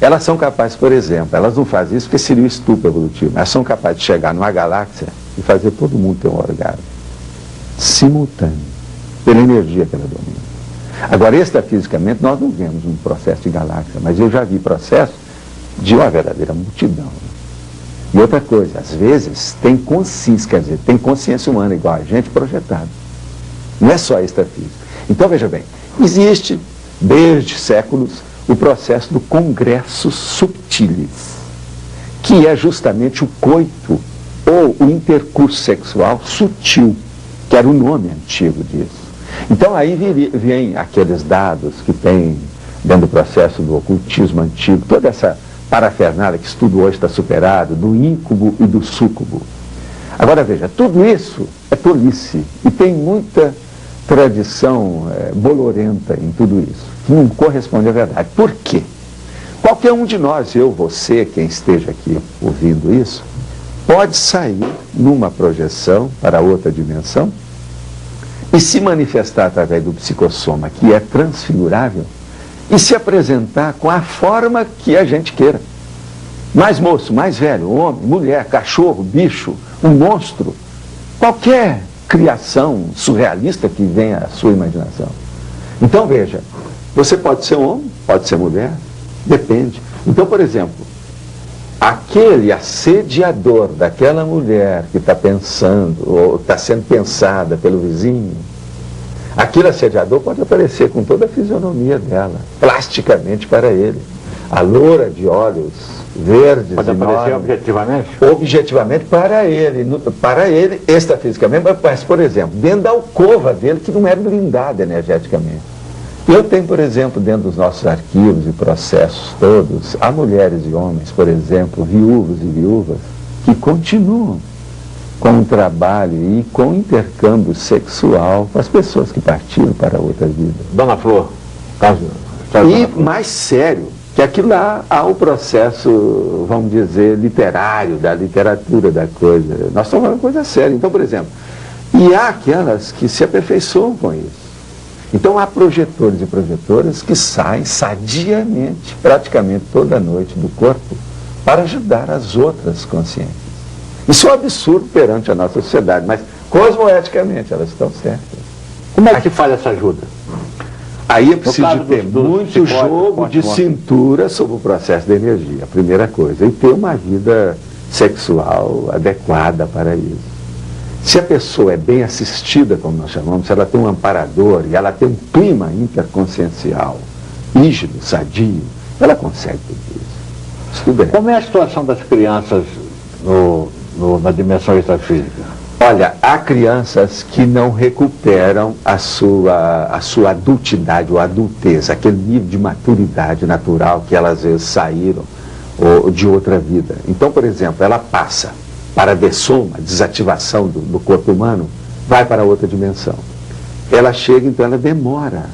elas são capazes, por exemplo, elas não fazem isso porque seria o estupro evolutivo, elas são capazes de chegar numa galáxia e fazer todo mundo ter um orgasmo simultâneo, pela energia que ela domina. Agora, extrafisicamente, nós não vemos um processo de galáxia, mas eu já vi processo de uma verdadeira multidão. E outra coisa, às vezes tem consciência, quer dizer, tem consciência humana igual a gente projetada. Não é só extrafísico. Então, veja bem, existe, desde séculos, o processo do congresso subtilis, que é justamente o coito, ou o intercurso sexual sutil, que era o nome antigo disso. Então, aí vem aqueles dados que tem dentro do processo do ocultismo antigo, toda essa parafernália que estudo hoje está superado, do íncubo e do súcubo. Agora veja, tudo isso é tolice e tem muita tradição bolorenta em tudo isso, que não corresponde à verdade. Por quê? Qualquer um de nós, eu, você, quem esteja aqui ouvindo isso, pode sair numa projeção para outra dimensão e se manifestar através do psicossoma, que é transfigurável, e se apresentar com a forma que a gente queira. Mais moço, mais velho, homem, mulher, cachorro, bicho, um monstro, qualquer criação surrealista que venha à sua imaginação. Então veja, você pode ser homem, pode ser mulher, depende. Então, por exemplo, aquele assediador daquela mulher que está pensando, ou está sendo pensada pelo vizinho, aquele assediador pode aparecer com toda a fisionomia dela, plasticamente para ele. A loura de olhos verdes,
pode aparecer
enormes,
objetivamente?
objetivamente para ele, extrafisicamente, mas, por exemplo, dentro da alcova dele, que não é blindada energeticamente. Eu tenho, por exemplo, dentro dos nossos arquivos e processos todos, há mulheres e homens, por exemplo, viúvos e viúvas, que continuam com o trabalho e com o intercâmbio sexual com as pessoas que partiram para outra vida.
Dona Flor, caso...
E mais sério, que aquilo lá há o processo, vamos dizer, literário, da literatura da coisa. Nós estamos falando de coisa séria. Então, por exemplo, e há aquelas que se aperfeiçoam com isso. Então há projetores e projetoras que saem sadiamente, praticamente toda noite do corpo, para ajudar as outras consciências. Isso é um absurdo perante a nossa sociedade, mas cosmoeticamente elas estão certas.
Como é que se faz essa ajuda?
Aí é preciso
caso
ter muito jogo de cintura sobre o processo da energia, a primeira coisa, e ter uma vida sexual adequada para isso. Se a pessoa é bem assistida, como nós chamamos, se ela tem um amparador e ela tem um clima interconsciencial, rígido, sadio, ela consegue tudo isso. Isso tudo é.
Como é a situação das crianças na dimensão extrafísica?
Olha, há crianças que não recuperam a sua adultidade ou adultez, aquele nível de maturidade natural que elas às vezes saíram de outra vida. Então, por exemplo, ela passa para a dessoma, desativação do corpo humano, vai para outra dimensão. Ela chega, então ela demora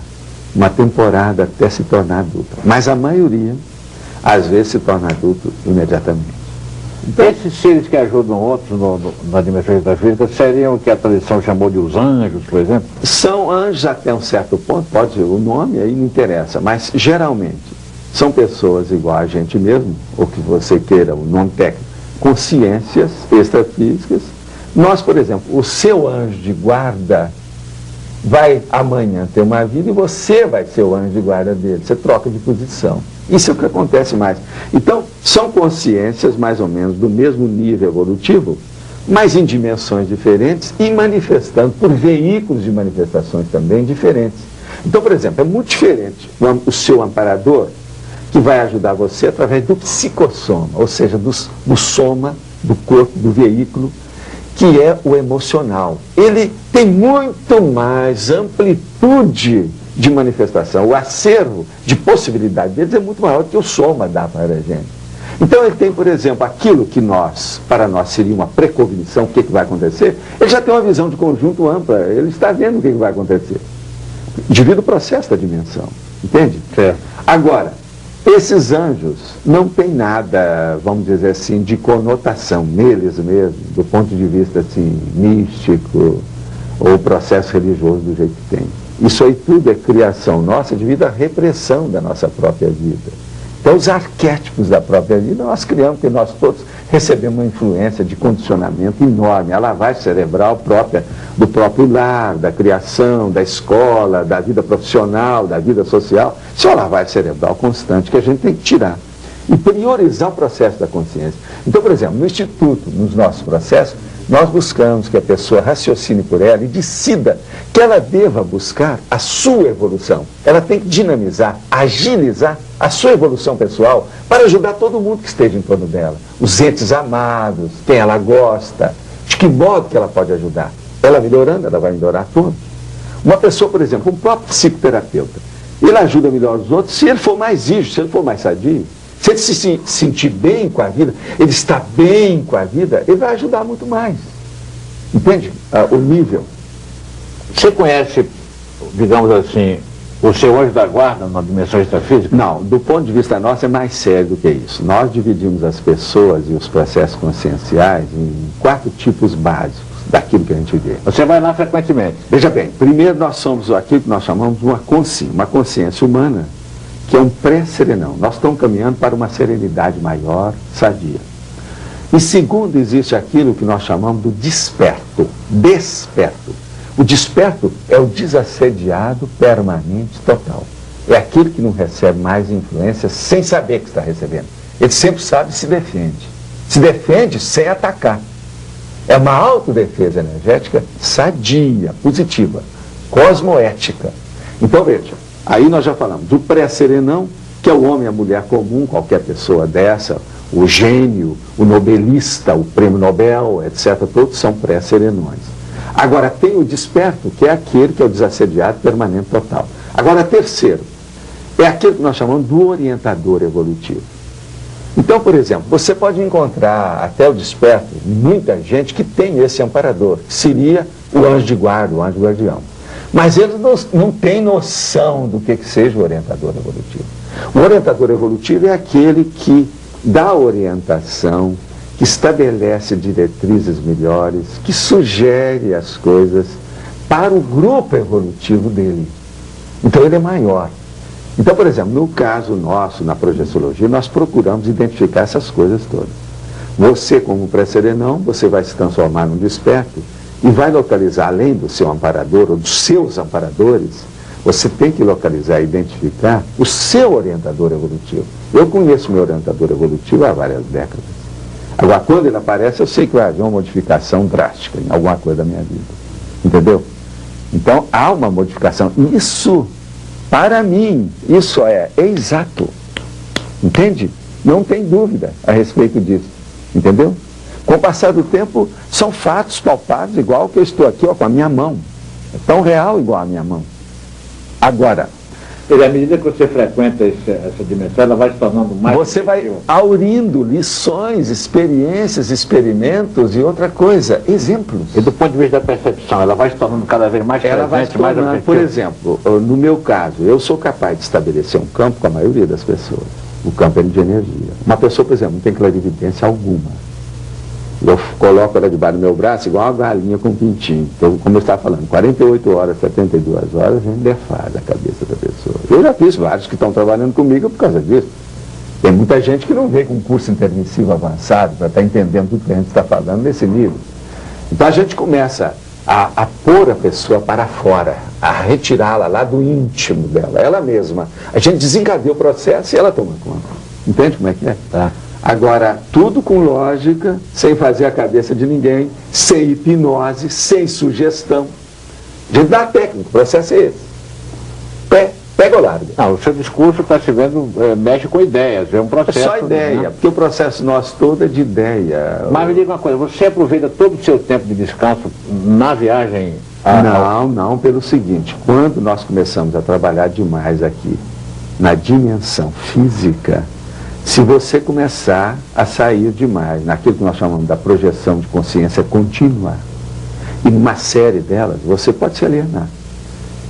uma temporada até se tornar adulta. Mas a maioria, às vezes, se torna adulto imediatamente.
Então, esses seres que ajudam outros na dimensão extrafísica seriam o que a tradição chamou de os anjos, por exemplo?
São anjos até um certo ponto, pode ser o nome, aí não interessa, mas geralmente são pessoas igual a gente mesmo, ou que você queira o nome técnico, consciências extrafísicas. Nós, por exemplo, o seu anjo de guarda vai amanhã ter uma vida e você vai ser o anjo de guarda dele. Você troca de posição. Isso é o que acontece mais. Então, são consciências mais ou menos do mesmo nível evolutivo, mas em dimensões diferentes e manifestando por veículos de manifestações também diferentes. Então, por exemplo, é muito diferente o seu amparador, que vai ajudar você através do psicossoma, ou seja, do soma, do corpo, do veículo, que é o emocional. Ele tem muito mais amplitude de manifestação. O acervo de possibilidade deles é muito maior do que o soma dá para a gente. Então ele tem, por exemplo, aquilo que para nós seria uma precognição, o que vai acontecer, ele já tem uma visão de conjunto ampla, ele está vendo o que vai acontecer, devido ao processo da dimensão, entende?
Certo.
Agora, esses anjos não têm nada, vamos dizer assim, de conotação neles mesmos, do ponto de vista assim, místico ou processo religioso do jeito que tem. Isso aí tudo é criação nossa devido à repressão da nossa própria vida. Então, os arquétipos da própria vida nós criamos, porque nós todos recebemos uma influência de condicionamento enorme, a lavagem cerebral própria do próprio lar, da criação, da escola, da vida profissional, da vida social. Isso é uma lavagem cerebral constante que a gente tem que tirar e priorizar o processo da consciência. Então, por exemplo, no Instituto, nos nossos processos, nós buscamos que a pessoa raciocine por ela e decida que ela deva buscar a sua evolução. Ela tem que dinamizar, agilizar a sua evolução pessoal para ajudar todo mundo que esteja em torno dela. Os entes amados, quem ela gosta, de que modo que ela pode ajudar. Ela melhorando, ela vai melhorar todos. Uma pessoa, por exemplo, um próprio psicoterapeuta, ele ajuda melhor os outros se ele for mais rígido, se ele for mais sadio. Se ele se sentir bem com a vida, ele está bem com a vida, ele vai ajudar muito mais. Entende? O nível.
Você conhece, digamos assim, o seu anjo da guarda na dimensão extrafísica?
Não, do ponto de vista nosso é mais sério do que isso. Nós dividimos as pessoas e os processos conscienciais em 4 tipos básicos daquilo que a gente vê.
Você vai lá frequentemente?
Veja bem, primeiro nós somos aquilo que nós chamamos de uma consciência humana, que é um pré-serenão. Nós estamos caminhando para uma serenidade maior, sadia. E segundo, existe aquilo que nós chamamos do desperto. O desperto é o desassediado permanente total. É aquele que não recebe mais influência sem saber que está recebendo. Ele sempre sabe e se defende. Se defende sem atacar. É uma autodefesa energética sadia, positiva, cosmoética. Então veja, aí nós já falamos do pré-serenão, que é o homem e a mulher comum, qualquer pessoa dessa, o gênio, o nobelista, o prêmio Nobel, etc., todos são pré-serenões. Agora tem o desperto, que é aquele que é o desassediado permanente total. Agora terceiro, é aquele que nós chamamos do orientador evolutivo. Então, por exemplo, você pode encontrar até o desperto muita gente que tem esse amparador, que seria o anjo de guarda, o anjo guardião. Mas eles não têm noção do que seja o orientador evolutivo. O orientador evolutivo é aquele que dá orientação, que estabelece diretrizes melhores, que sugere as coisas para o grupo evolutivo dele. Então ele é maior. Então, por exemplo, no caso nosso, na projeciologia, nós procuramos identificar essas coisas todas. Você, como pré-serenão, você vai se transformar num desperto e vai localizar, além do seu amparador ou dos seus amparadores, você tem que localizar e identificar o seu orientador evolutivo. Eu conheço meu orientador evolutivo há várias décadas. Agora, quando ele aparece, eu sei que vai haver uma modificação drástica em alguma coisa da minha vida. Entendeu? Então, há uma modificação. Isso, para mim, isso é exato. Entende? Não tem dúvida a respeito disso. Entendeu? Com o passar do tempo, são fatos palpáveis, igual que eu estou aqui ó, com a minha mão. É tão real igual a minha mão. Agora,
à medida que você frequenta essa dimensão, ela vai se tornando mais...
Você vai aurindo lições, experiências, experimentos e outra coisa, exemplos.
E do ponto de vista da percepção, ela vai se tornando cada vez mais presente,
ela vai se tornando, mais por exemplo, no meu caso, eu sou capaz de estabelecer um campo com a maioria das pessoas. O campo é de energia. Uma pessoa, por exemplo, não tem clarividência alguma. Eu coloco ela debaixo do meu braço igual uma galinha com um pintinho. Então, como eu estava falando, 48 horas, 72 horas, a gente defaz a cabeça da pessoa. Eu já fiz vários que estão trabalhando comigo por causa disso. Tem muita gente que não vem com um curso intermissivo avançado para estar entendendo tudo que a gente está falando nesse nível. Então a gente começa a pôr a pessoa para fora, a retirá-la lá do íntimo dela, ela mesma. A gente desencadeia o processo e ela toma conta. Entende como é que é? Tá. Agora, tudo com lógica, sem fazer a cabeça de ninguém, sem hipnose, sem sugestão. A gente dá a técnica, o processo é esse. Pega ou larga.
Não, o seu discurso está se vendo, mexe com ideias, é um processo.
É só ideia,
né?
porque o processo nosso todo é de ideia.
Mas me diga uma coisa, você aproveita todo o seu tempo de descanso na viagem?
Não, pelo seguinte, quando nós começamos a trabalhar demais aqui, na dimensão física, se você começar a sair demais, naquilo que nós chamamos da projeção de consciência contínua, e numa série delas, você pode se alienar.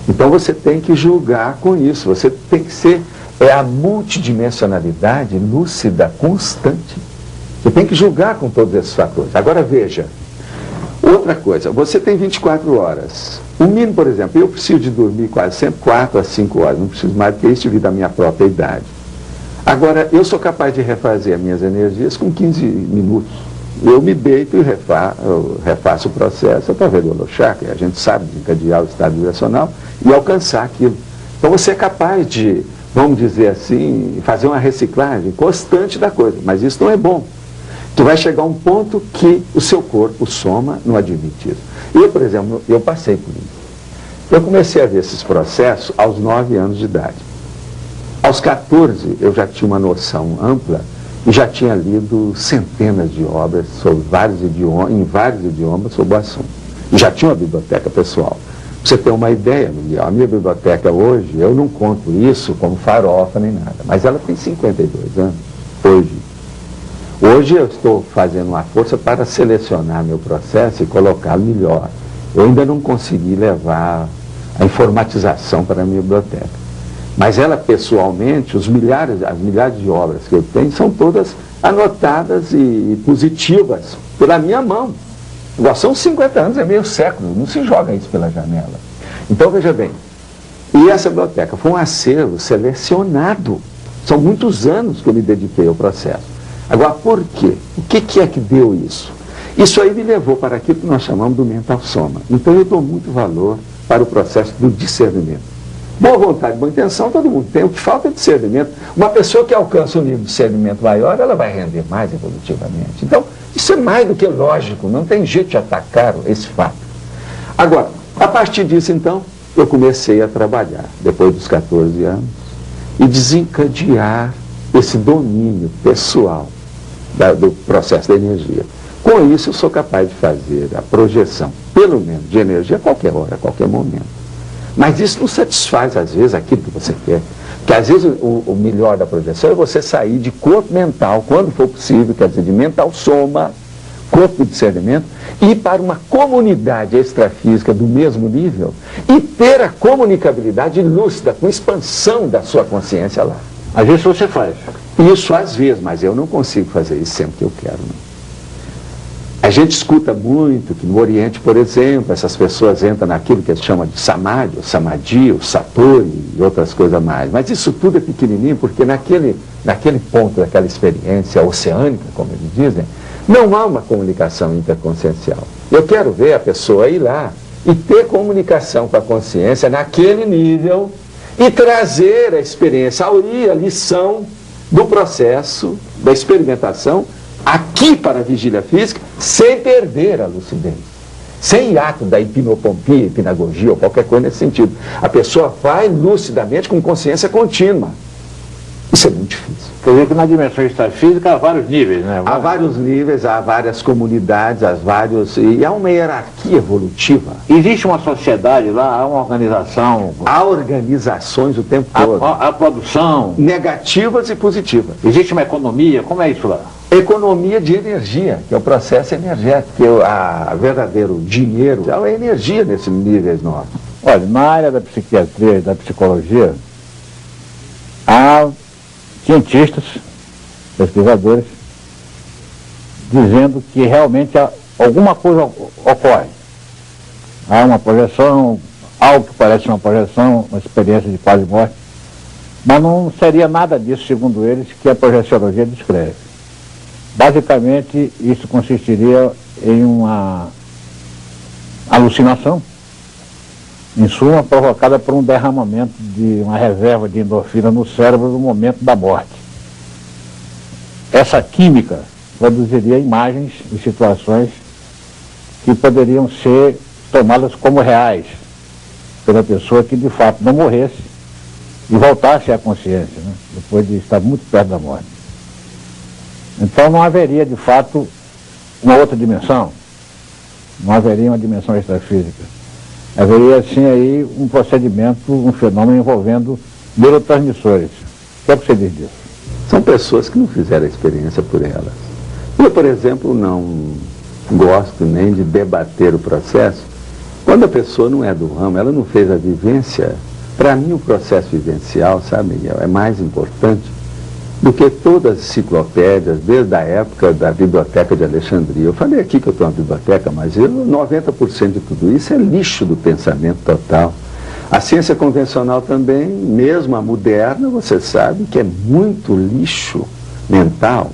Então você tem que julgar com isso, você tem que ser a multidimensionalidade lúcida, constante. Você tem que julgar com todos esses fatores. Agora veja, outra coisa, você tem 24 horas. O mínimo, por exemplo, eu preciso de dormir quase sempre 4 a 5 horas, não preciso mais do que isso devido à minha própria idade. Agora, eu sou capaz de refazer as minhas energias com 15 minutos. Eu me deito e refaço o processo através do holochakra. A gente sabe desencadear o estado vibracional e alcançar aquilo. Então você é capaz de, vamos dizer assim, fazer uma reciclagem constante da coisa. Mas isso não é bom. Tu vai chegar a um ponto que o seu corpo, o soma, não admite isso. Eu, por exemplo, eu passei por isso. Eu comecei a ver esses processos aos 9 anos de idade. Aos 14 eu já tinha uma noção ampla e já tinha lido centenas de obras sobre em vários idiomas sobre o assunto. E já tinha uma biblioteca pessoal. Pra você ter uma ideia, Miguel, a minha biblioteca hoje, eu não conto isso como farofa nem nada, mas ela tem 52 anos, hoje. Hoje eu estou fazendo uma força para selecionar meu processo e colocá-lo melhor. Eu ainda não consegui levar a informatização para a minha biblioteca. Mas ela, pessoalmente, as milhares de obras que eu tenho são todas anotadas e positivas pela minha mão. Agora, são 50 anos, é meio século, não se joga isso pela janela. Então, veja bem, e essa biblioteca foi um acervo selecionado. São muitos anos que eu me dediquei ao processo. Agora, por quê? O que é que deu isso? Isso aí me levou para aquilo que nós chamamos do mental soma. Então, eu dou muito valor para o processo do discernimento. Boa vontade, boa intenção, todo mundo tem. O que falta é discernimento. Uma pessoa que alcança um nível de discernimento maior, ela vai render mais evolutivamente. Então, isso é mais do que lógico, não tem jeito de atacar esse fato. Agora, a partir disso, então, eu comecei a trabalhar, depois dos 14 anos, e desencadear esse domínio pessoal do processo da energia. Com isso, eu sou capaz de fazer a projeção, pelo menos, de energia a qualquer hora, a qualquer momento. Mas isso não satisfaz, às vezes, aquilo que você quer. Porque, às vezes, o melhor da projeção é você sair de corpo mental, quando for possível, quer dizer, de mental soma, corpo de discernimento, ir para uma comunidade extrafísica do mesmo nível e ter a comunicabilidade lúcida, com expansão da sua consciência lá.
Às vezes você faz.
Isso às vezes, mas eu não consigo fazer isso sempre que eu quero, não. A gente escuta muito que no Oriente, por exemplo, essas pessoas entram naquilo que eles chamam de samadhi, o samadhi, o satori e outras coisas mais. Mas isso tudo é pequenininho porque naquele ponto daquela experiência oceânica, como eles dizem, não há uma comunicação interconsciencial. Eu quero ver a pessoa ir lá e ter comunicação com a consciência naquele nível e trazer a experiência, a lição do processo, da experimentação, aqui para a vigília física, sem perder a lucidez. Sem ato da hipnopompia, hipnagogia ou qualquer coisa nesse sentido. A pessoa vai lucidamente com consciência contínua. Isso é muito difícil.
Quer dizer que na dimensão extrafísica há vários níveis, né?
Há vários níveis, há várias comunidades, e há uma hierarquia evolutiva.
Existe uma sociedade lá, há uma organização?
Há organizações o tempo todo.
Há produção?
Negativas e positivas.
Existe uma economia? Como é isso lá?
Economia de energia, que é o processo energético, que é o verdadeiro dinheiro, é a energia nesses níveis nossos.
Olha, na área da psiquiatria e da psicologia, há cientistas, pesquisadores, dizendo que realmente alguma coisa ocorre. Há uma projeção, algo que parece uma projeção, uma experiência de quase morte. Mas não seria nada disso, segundo eles, que a projeciologia descreve. Basicamente, isso consistiria em uma alucinação, em suma, provocada por um derramamento de uma reserva de endorfina no cérebro no momento da morte. Essa química produziria imagens e situações que poderiam ser tomadas como reais pela pessoa que de fato não morresse e voltasse à consciência, né, depois de estar muito perto da morte. Então não haveria de fato uma outra dimensão, não haveria uma dimensão extrafísica. Haveria sim aí um procedimento, um fenômeno envolvendo neurotransmissores. O que é que você diz disso?
São pessoas que não fizeram a experiência por elas. Eu, por exemplo, não gosto nem de debater o processo. Quando a pessoa não é do ramo, ela não fez a vivência. Para mim, o processo vivencial, sabe, Miguel, é mais importante do que todas as enciclopédias, desde a época da Biblioteca de Alexandria. Eu falei aqui que eu estou na biblioteca, mas 90% de tudo isso é lixo do pensamento total. A ciência convencional também, mesmo a moderna, você sabe que é muito lixo mental.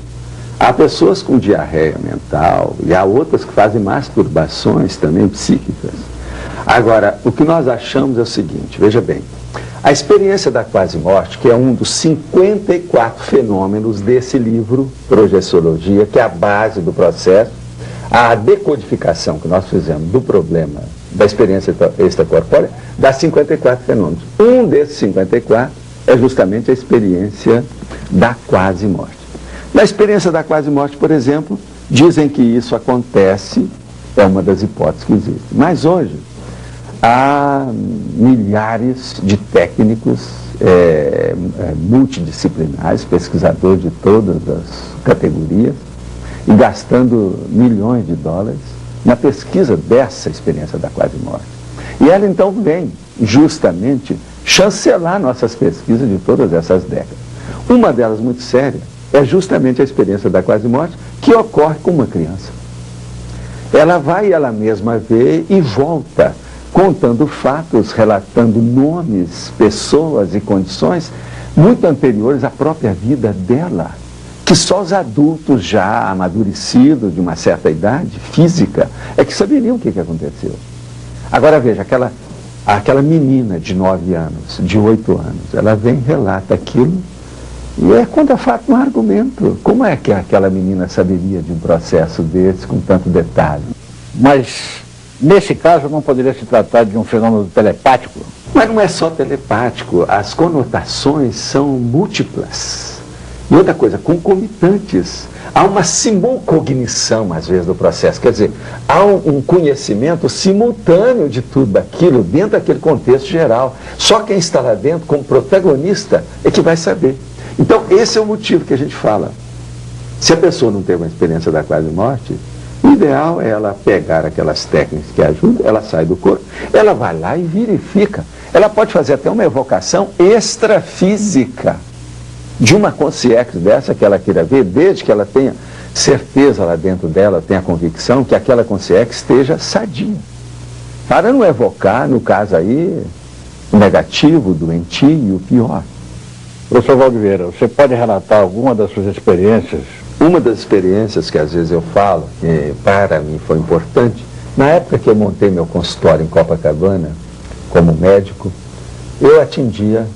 Há pessoas com diarreia mental e há outras que fazem masturbações também psíquicas. Agora, o que nós achamos é o seguinte, veja bem, a experiência da quase-morte, que é um dos 54 fenômenos desse livro, Projeciologia, que é a base do processo, a decodificação que nós fizemos do problema da experiência extracorpórea, dá 54 fenômenos. Um desses 54 é justamente a experiência da quase-morte. Na experiência da quase-morte, por exemplo, dizem que isso acontece, é uma das hipóteses que existe. Mas hoje, há milhares de técnicos multidisciplinares, pesquisadores de todas as categorias, e gastando milhões de dólares na pesquisa dessa experiência da quase-morte. E ela então vem justamente chancelar nossas pesquisas de todas essas décadas. Uma delas muito séria é justamente a experiência da quase-morte que ocorre com uma criança. Ela vai ela mesma ver e volta, contando fatos, relatando nomes, pessoas e condições muito anteriores à própria vida dela, que só os adultos já amadurecidos de uma certa idade física é que saberiam o que aconteceu. Agora veja, aquela menina de 9 anos, de 8 anos, ela vem e relata aquilo e conta fato no argumento. Como é que aquela menina saberia de um processo desse com tanto detalhe?
Mas nesse caso não poderia se tratar de um fenômeno telepático?
Mas não é só telepático, as conotações são múltiplas. E outra coisa, concomitantes. Há uma simulcognição, às vezes, do processo. Quer dizer, há um conhecimento simultâneo de tudo aquilo dentro daquele contexto geral. Só quem está lá dentro, como protagonista, é que vai saber. Então, esse é o motivo que a gente fala. Se a pessoa não teve uma experiência da quase-morte, o ideal é ela pegar aquelas técnicas que ajudam, ela sai do corpo, ela vai lá e verifica. Ela pode fazer até uma evocação extrafísica de uma consciência dessa que ela queira ver, desde que ela tenha certeza lá dentro dela, tenha convicção que aquela consciência esteja sadia. Para não evocar, no caso aí, o negativo, o doentio e o pior.
Professor Valdiveira, você pode relatar alguma das suas experiências?
Uma das experiências que às vezes eu falo, que para mim foi importante, na época que eu montei meu consultório em Copacabana, como médico, eu atendia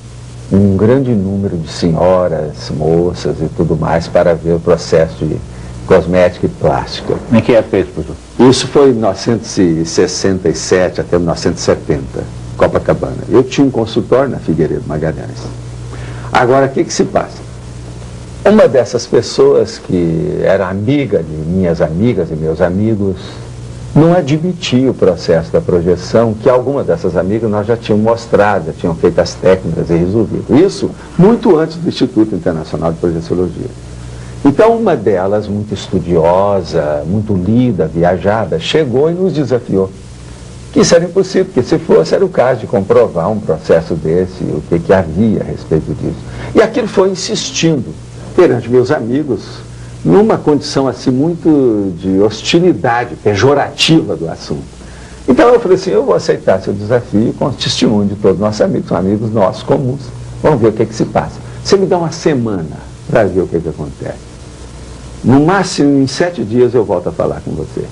um grande número de senhoras, moças e tudo mais para ver o processo de cosmética e plástica.
Em que época é isso, professor?
Isso foi em 1967 até 1970, Copacabana. Eu tinha um consultório na Figueiredo Magalhães. Agora, o que se passa? Uma dessas pessoas que era amiga de minhas amigas e meus amigos, não admitia o processo da projeção, que algumas dessas amigas nós já tínhamos mostrado, já tinham feito as técnicas e resolvido. Isso muito antes do Instituto Internacional de Projeciologia. Então, uma delas, muito estudiosa, muito lida, viajada, chegou e nos desafiou. Que isso era impossível, porque se fosse, era o caso de comprovar um processo desse, o que havia a respeito disso. E aquilo foi insistindo perante meus amigos, numa condição assim muito de hostilidade pejorativa do assunto. Então eu falei assim, eu vou aceitar seu desafio com o testemunho de todos os nossos amigos, são amigos nossos comuns. Vamos ver o que se passa. Você me dá uma semana para ver o que acontece. No máximo, em 7 dias eu volto a falar com você.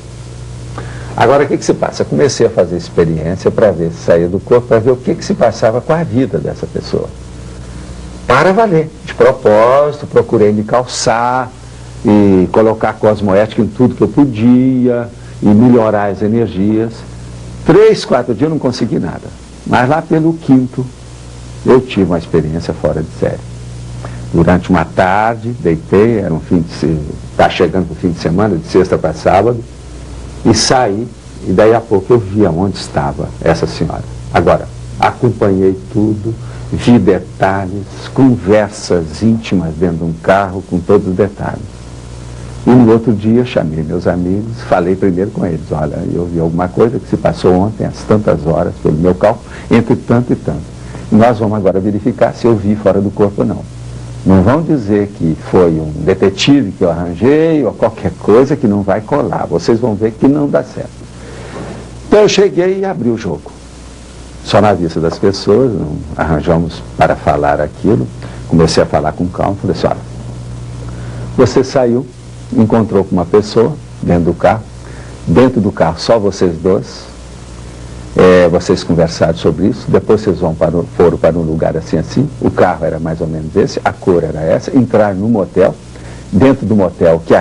Agora, o que se passa? Eu comecei a fazer experiência para ver se saía do corpo, para ver o que se passava com a vida dessa pessoa. Para valer. De propósito, procurei me calçar e colocar cosmoética em tudo que eu podia e melhorar as energias. 3, 4 dias eu não consegui nada. Mas lá pelo 5º, eu tive uma experiência fora de série. Durante uma tarde, deitei, era um fim de tá chegando o fim de semana, de sexta para sábado, e saí, e daí a pouco eu vi aonde estava essa senhora. Agora, acompanhei tudo, vi detalhes, conversas íntimas dentro de um carro, com todos os detalhes. E no outro dia chamei meus amigos, falei primeiro com eles, olha, eu vi alguma coisa que se passou ontem, às tantas horas, pelo meu cálculo, entre tanto e tanto. E nós vamos agora verificar se eu vi fora do corpo ou não. Não vão dizer que foi um detetive que eu arranjei ou qualquer coisa que não vai colar. Vocês vão ver que não dá certo. Então eu cheguei e abri o jogo. Só na vista das pessoas, não arranjamos para falar aquilo. Comecei a falar com calma, falei assim, olha, você saiu, encontrou com uma pessoa dentro do carro só vocês dois, vocês conversaram sobre isso, depois vocês foram para um lugar assim, o carro era mais ou menos esse, a cor era essa, entraram no motel, dentro do motel que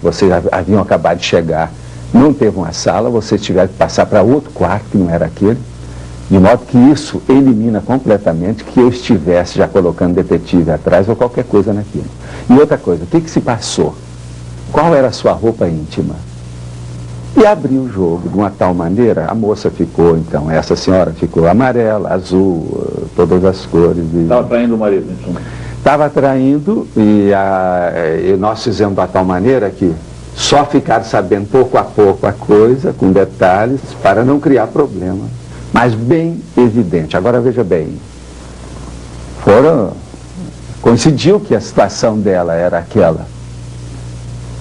vocês haviam acabado de chegar, não teve uma sala, vocês tiveram que passar para outro quarto que não era aquele, de modo que isso elimina completamente que eu estivesse já colocando detetive atrás ou qualquer coisa naquilo. E outra coisa, o que se passou? Qual era a sua roupa íntima? E abri o jogo de uma tal maneira, a moça ficou, então, essa senhora ficou amarela, azul, todas as cores.
Estava traindo o marido, em suma.
Estava traindo e nós fizemos de tal maneira que só ficaram sabendo pouco a pouco a coisa, com detalhes, para não criar problema. Mas bem evidente. Agora veja bem, coincidiu que a situação dela era aquela.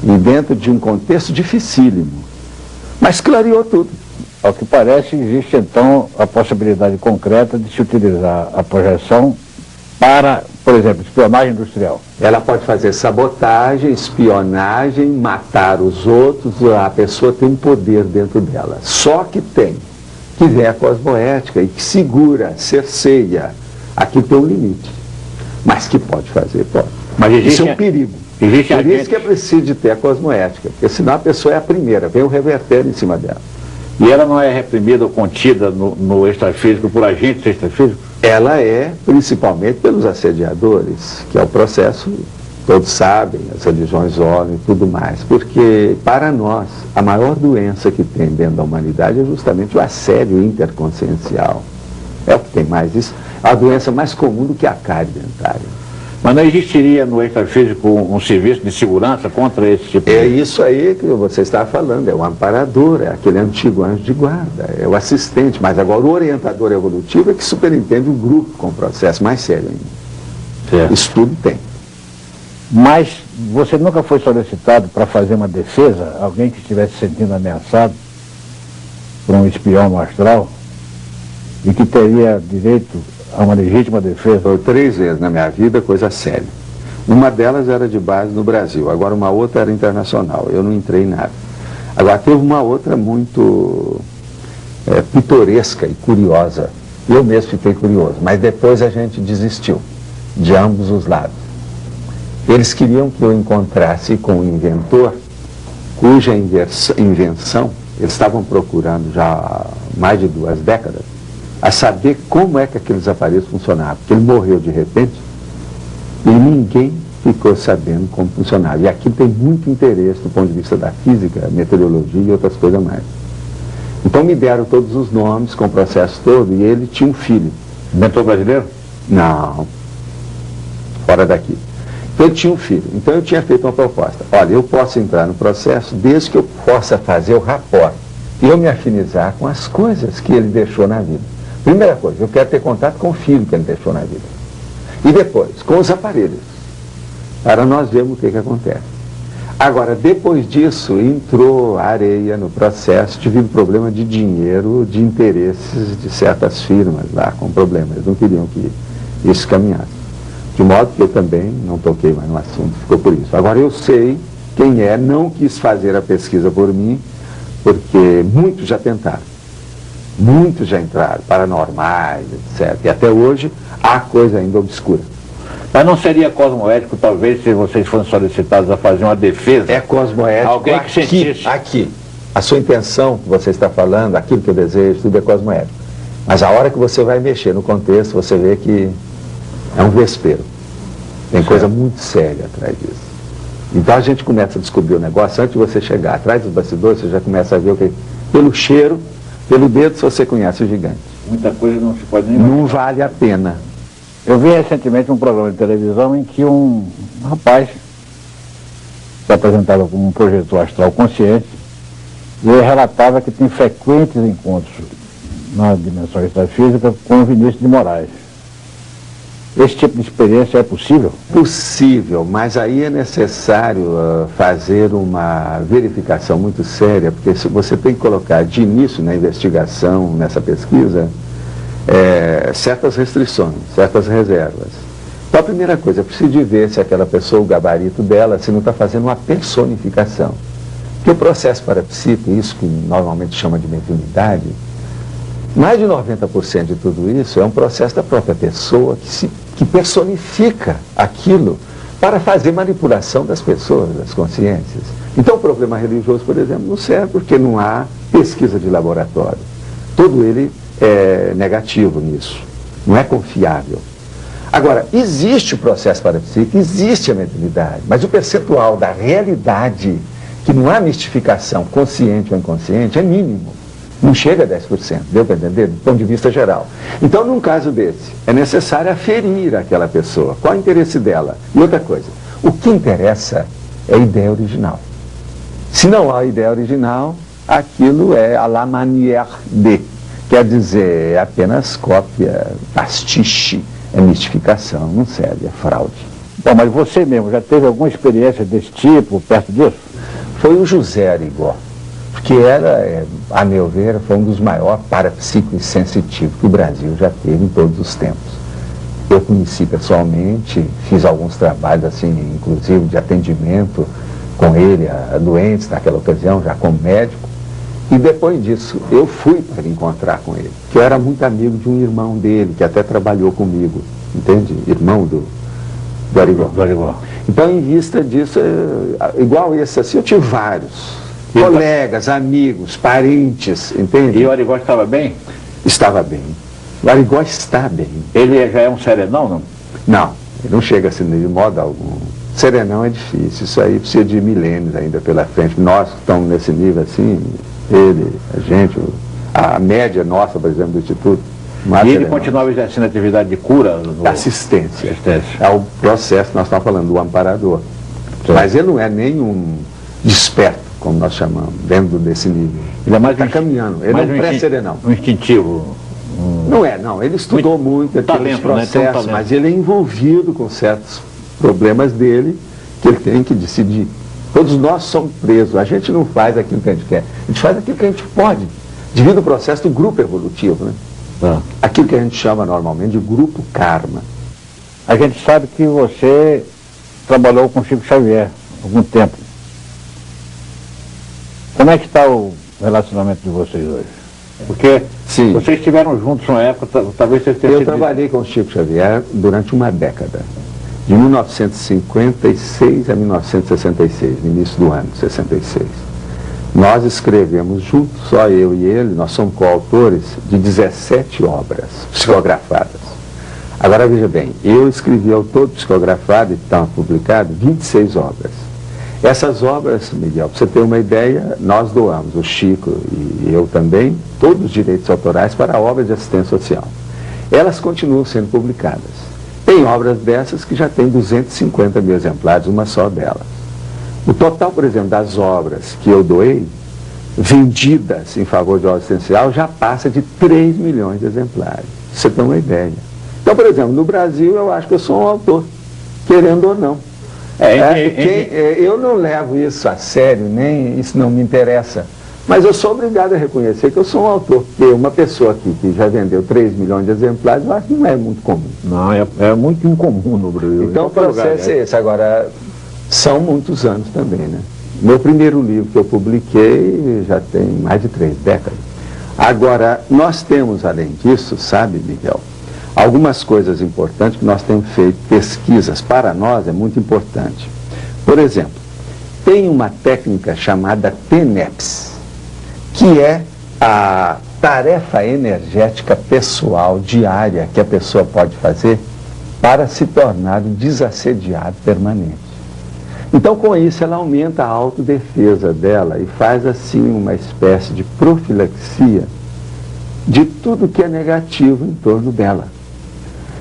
E dentro de um contexto dificílimo. Mas clareou tudo.
Ao que parece, existe então a possibilidade concreta de se utilizar a projeção para, por exemplo, espionagem industrial.
Ela pode fazer sabotagem, espionagem, matar os outros, a pessoa tem um poder dentro dela. Só que que vem a cosmoética e que segura, cerceia. Aqui tem um limite. Mas que pode fazer, pode.
Mas
isso é um perigo. Por isso que é preciso de ter a cosmoética, porque senão a pessoa é a primeira, vem o reverter em cima dela.
E ela não é reprimida ou contida no extrafísico por agentes extrafísicos?
Ela é, principalmente pelos assediadores, que é o processo, todos sabem, as religiões olham e tudo mais, porque para nós, a maior doença que tem dentro da humanidade é justamente o assédio interconsciencial. É o que tem mais isso, a doença mais comum do que a cárie dentária.
Mas não existiria no extrafísico um serviço de segurança contra esse tipo de...
É isso aí que você está falando, é o amparador, é aquele antigo anjo de guarda, é o assistente, mas agora o orientador evolutivo é que superintende o grupo com o processo mais sério ainda.
Certo.
Isso tudo tem.
Mas você nunca foi solicitado para fazer uma defesa, alguém que estivesse se sentindo ameaçado por um espião no astral e que teria direito a uma legítima defesa?
Foi 3 vezes na minha vida, coisa séria. Uma delas era de base no Brasil, agora uma outra era internacional, eu não entrei em nada. Agora teve uma outra muito pitoresca e curiosa, eu mesmo fiquei curioso, mas depois a gente desistiu, de ambos os lados. Eles queriam que eu encontrasse com um inventor, cuja invenção, eles estavam procurando já há mais de 2 décadas, a saber como é que aqueles aparelhos funcionavam. Porque ele morreu de repente e ninguém ficou sabendo como funcionava. E aqui tem muito interesse do ponto de vista da física, meteorologia e outras coisas mais. Então me deram todos os nomes com o processo todo e ele tinha um filho.
Inventor brasileiro?
Não. Fora daqui. Então ele tinha um filho. Então eu tinha feito uma proposta. Olha, eu posso entrar no processo desde que eu possa fazer o rapport. E eu me afinizar com as coisas que ele deixou na vida. Primeira coisa, eu quero ter contato com o filho que ele deixou na vida. E depois, com os aparelhos. Para nós vermos o que acontece. Agora, depois disso, entrou areia no processo, tive um problema de dinheiro, de interesses de certas firmas lá com problemas. Eles não queriam que isso caminhado. De modo que eu também não toquei mais no assunto, ficou por isso. Agora eu sei quem é, não quis fazer a pesquisa por mim, porque muitos já tentaram. Muitos já entraram, paranormais, etc. E até hoje há coisa ainda obscura.
Mas não seria cosmoético, talvez, se vocês fossem solicitados a fazer uma defesa?
É cosmoético.
Alguém que sentisse.
Aqui. A sua intenção que você está falando, aquilo que eu desejo, tudo é cosmoético. Mas a hora que você vai mexer no contexto, você vê que é um vespeiro. Tem coisa muito séria atrás disso. Então a gente começa a descobrir o negócio, antes de você chegar atrás dos bastidores, você já começa a ver o que... Pelo cheiro, pelo dedo, se você conhece o gigante.
Muita coisa não se pode nem...
Não vale a pena.
Eu vi recentemente um programa de televisão em que um rapaz se apresentava como um projetor astral consciente e ele relatava que tem frequentes encontros na dimensão extrafísica com o Vinícius de Moraes. Esse tipo de experiência é possível?
Possível, mas aí é necessário fazer uma verificação muito séria, porque você tem que colocar de início na investigação, nessa pesquisa, certas restrições, certas reservas. Então a primeira coisa, é preciso ver se aquela pessoa, o gabarito dela, se não está fazendo uma personificação. Porque o processo parapsíquico, isso que normalmente chama de mediunidade, mais de 90% de tudo isso é um processo da própria pessoa que personifica aquilo para fazer manipulação das pessoas, das consciências. Então o problema religioso, por exemplo, não serve porque não há pesquisa de laboratório. Todo ele é negativo nisso, não é confiável. Agora, existe o processo parapsíquico, existe a mediunidade, mas o percentual da realidade, que não há mistificação consciente ou inconsciente, é mínimo. Não chega a 10%, deu para entender? Do ponto de vista geral. Então, num caso desse, é necessário aferir aquela pessoa. Qual é o interesse dela? E outra coisa, o que interessa é a ideia original. Se não há ideia original, aquilo é à la manière de. Quer dizer, é apenas cópia, pastiche, é mistificação, não serve, é fraude.
Bom, mas você mesmo já teve alguma experiência desse tipo, perto disso?
Foi o José Arigó, que era, a meu ver, foi um dos maiores parapsíquicos sensitivos que o Brasil já teve em todos os tempos. Eu conheci pessoalmente, fiz alguns trabalhos, assim, inclusive de atendimento com ele, a doentes naquela ocasião, já como médico, e depois disso eu fui para encontrar com ele, que eu era muito amigo de um irmão dele, que até trabalhou comigo, entende? Irmão do Arigó. Do Arigó. Então, em vista disso, igual esse assim, eu tive vários. Colegas, amigos, parentes, entende?
E o Arigó estava bem?
Estava bem. O Arigó está bem.
Ele já é um serenão, não?
Não, ele não chega assim de modo algum. Serenão é difícil, isso aí precisa de milênios ainda pela frente. Nós que estamos nesse nível assim, ele, a gente, a média nossa, por exemplo, do Instituto.
E ele continuava exercendo atividade de cura?
Assistência. É o processo que nós estamos falando, do amparador. Sim. Mas ele não é nenhum desperto, como nós chamamos, dentro desse nível.
Ele é mais
está caminhando, ele é um pré-serenão.
Um instintivo.
Não, ele estudou muito aqueles processos, né? Mas ele é envolvido com certos problemas dele, que ele tem que decidir. Todos nós somos presos, a gente não faz aquilo que a gente quer, a gente faz aquilo que a gente pode, devido ao processo do grupo evolutivo, né? Aquilo que a gente chama normalmente de grupo karma.
A gente sabe que você trabalhou com Chico Xavier há algum tempo. Como é que está o relacionamento de vocês hoje? Porque sim, vocês estiveram juntos numa época, talvez vocês tenham...
Eu trabalhei com o Chico Xavier durante uma década, de 1956 a 1966, no início do ano, 66. Nós escrevemos juntos, só eu e ele, nós somos coautores de 17 obras psicografadas. Agora veja bem, eu escrevi ao todo psicografado e estão publicadas 26 obras. Essas obras, Miguel, para você ter uma ideia, nós doamos, o Chico e eu também, todos os direitos autorais para obras de assistência social. Elas continuam sendo publicadas. Tem obras dessas que já tem 250 mil exemplares, uma só delas. O total, por exemplo, das obras que eu doei, vendidas em favor de obra assistencial, já passa de 3 milhões de exemplares. Você tem uma ideia. Então, por exemplo, no Brasil, eu acho que eu sou um autor, querendo ou não. Eu não levo isso a sério, nem isso não me interessa, Mas eu sou obrigado a reconhecer que eu sou um autor, porque uma pessoa aqui que já vendeu 3 milhões de exemplares, eu acho que não é muito comum.
Não, é muito incomum no Brasil.
Então o processo é esse. Agora, são muitos anos também, né? Meu primeiro livro que eu publiquei já tem mais de 3 décadas. Agora, nós temos, além disso, sabe, Miguel, algumas coisas importantes que nós temos feito, pesquisas, para nós é muito importante. Por exemplo, tem uma técnica chamada TENEPS, que é a tarefa energética pessoal diária que a pessoa pode fazer para se tornar um desassediado permanente. Então, com isso, ela aumenta a autodefesa dela e faz, assim, uma espécie de profilaxia de tudo que é negativo em torno dela.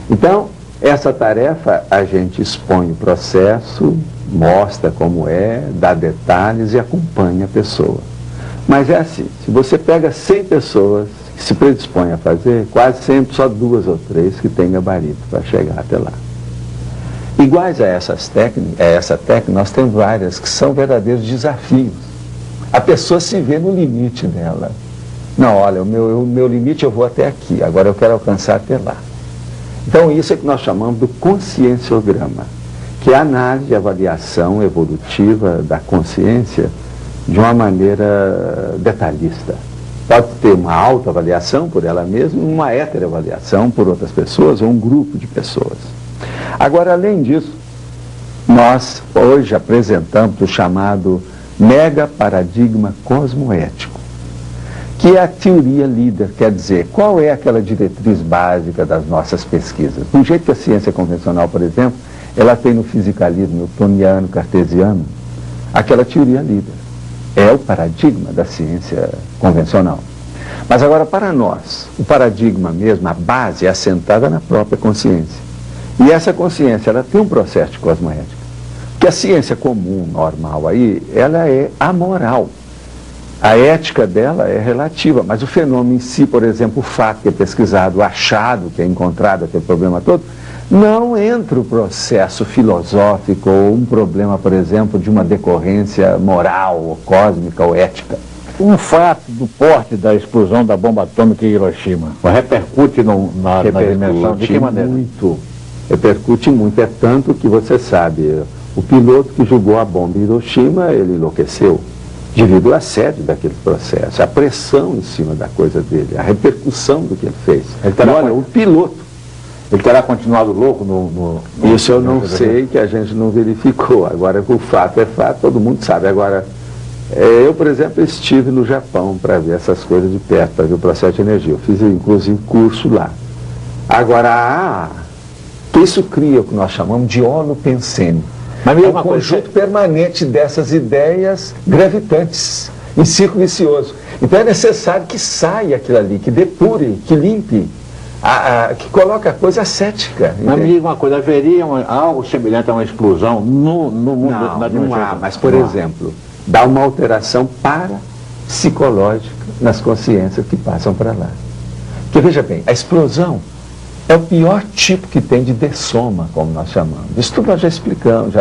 Então, essa tarefa, a gente expõe o processo, mostra como é, dá detalhes e acompanha a pessoa. Mas é assim, se você pega 100 pessoas que se predispõem a fazer, quase sempre só 2 ou 3 que têm gabarito para chegar até lá. Iguais a essa técnica, nós temos várias que são verdadeiros desafios. A pessoa se vê no limite dela. Não, olha, o meu limite eu vou até aqui, agora eu quero alcançar até lá. Então isso é que nós chamamos do conscienciograma, que é a análise e avaliação evolutiva da consciência de uma maneira detalhista. Pode ter uma autoavaliação por ela mesma, uma heteroavaliação por outras pessoas ou um grupo de pessoas. Agora, além disso, nós hoje apresentamos o chamado mega paradigma cosmoético, que é a teoria líder, quer dizer, qual é aquela diretriz básica das nossas pesquisas. Do jeito que a ciência convencional, por exemplo, ela tem no fisicalismo newtoniano, cartesiano, aquela teoria líder. É o paradigma da ciência convencional. Mas agora, para nós, o paradigma mesmo, a base é assentada na própria consciência. E essa consciência, ela tem um processo de cosmoética. Porque a ciência comum, normal aí, ela é amoral. A ética dela é relativa, mas o fenômeno em si, por exemplo, o fato que é pesquisado, o achado que é encontrado, aquele problema todo, não entra o processo filosófico ou um problema, por exemplo, de uma decorrência moral, ou cósmica ou ética.
Um fato do porte da explosão da bomba atômica em Hiroshima repercute na dimensão de que maneira?
Repercute muito, é tanto que você sabe, o piloto que jogou a bomba em Hiroshima, ele enlouqueceu devido ao assédio daquele processo, a pressão em cima da coisa dele, a repercussão do que ele fez. Olha, o piloto,
ele terá continuado louco no
isso eu não sei, que a gente não verificou. Agora, o fato é fato, todo mundo sabe. Agora, eu, por exemplo, estive no Japão para ver essas coisas de perto, para ver o processo de energia. Eu fiz, inclusive, curso lá. Agora, isso cria o que nós chamamos de holopensene. Mas é um conjunto permanente dessas ideias gravitantes, em círculo vicioso. Então é necessário que saia aquilo ali, que depure, que limpe, que coloque a coisa ascética.
Mas me diga uma coisa, haveria algo semelhante a uma explosão no mundo?
Não há, mas, por exemplo, dá uma alteração parapsicológica nas consciências que passam para lá. Porque, veja bem, a explosão é o pior tipo que tem de dessoma, como nós chamamos. Isso tudo nós já explicamos,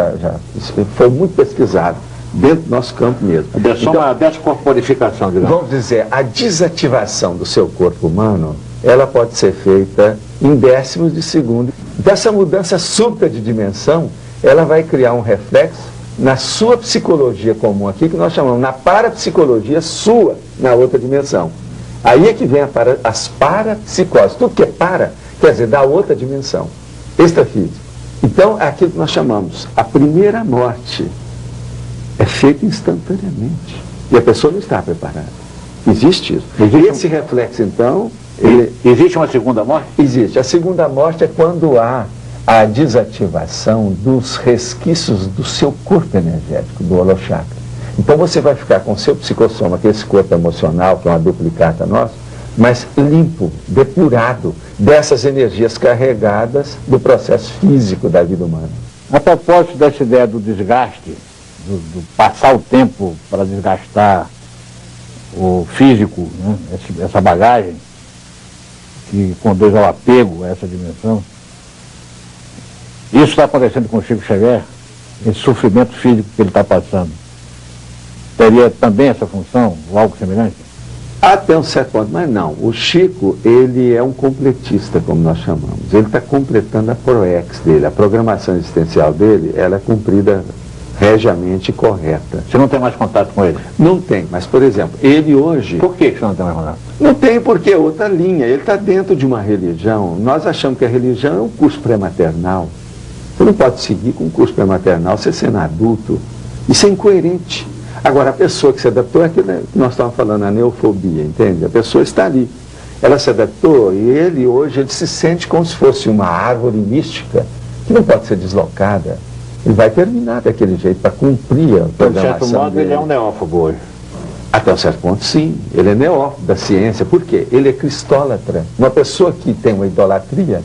isso foi muito pesquisado, dentro do nosso campo mesmo.
A dessoma é a descorporificação, digamos.
Vamos dizer, a desativação do seu corpo humano, ela pode ser feita em décimos de segundo. Dessa mudança súbita de dimensão, ela vai criar um reflexo na sua psicologia comum aqui, que nós chamamos na parapsicologia sua, na outra dimensão. Aí é que vem as parapsicoses. Tudo que é para, quer dizer, da outra dimensão, extrafísico. Então, é aquilo que nós chamamos, a primeira morte é feita instantaneamente. E a pessoa não está preparada. Existe isso. Esse reflexo, então...
Existe uma segunda morte?
Existe. A segunda morte é quando há a desativação dos resquícios do seu corpo energético, do holochakra. Então você vai ficar com o seu psicossoma, que é esse corpo emocional, que é uma duplicata nossa, mas limpo, depurado dessas energias carregadas do processo físico da vida humana.
A propósito dessa ideia do desgaste, do passar o tempo para desgastar o físico, né, essa bagagem que conduz ao apego a essa dimensão, isso está acontecendo com o Chico Xavier, esse sofrimento físico que ele está passando. teria também essa função, ou algo semelhante?
Até um certo ponto, mas não. O Chico, ele é um completista, como nós chamamos. Ele está completando a PROEX dele. A programação existencial dele, ela é cumprida regiamente correta.
Você não tem mais contato com ele?
Não tem, mas, por exemplo, ele hoje...
Por que você não tem mais contato?
Não tem, porque é outra linha. Ele está dentro de uma religião. Nós achamos que a religião é um curso pré-maternal. Você não pode seguir com um curso pré-maternal, você sendo adulto. Isso é incoerente. Agora, a pessoa que se adaptou é aquilo que nós estávamos falando, a neofobia, entende? A pessoa está ali. Ela se adaptou e ele, hoje, ele se sente como se fosse uma árvore mística que não pode ser deslocada. Ele vai terminar daquele jeito para cumprir a programação.
De certo modo,
dele.
ele é um neófobo hoje.
Até um certo ponto, sim. Ele é neófobo da ciência. Por quê? Ele é cristólatra. Uma pessoa que tem uma idolatria,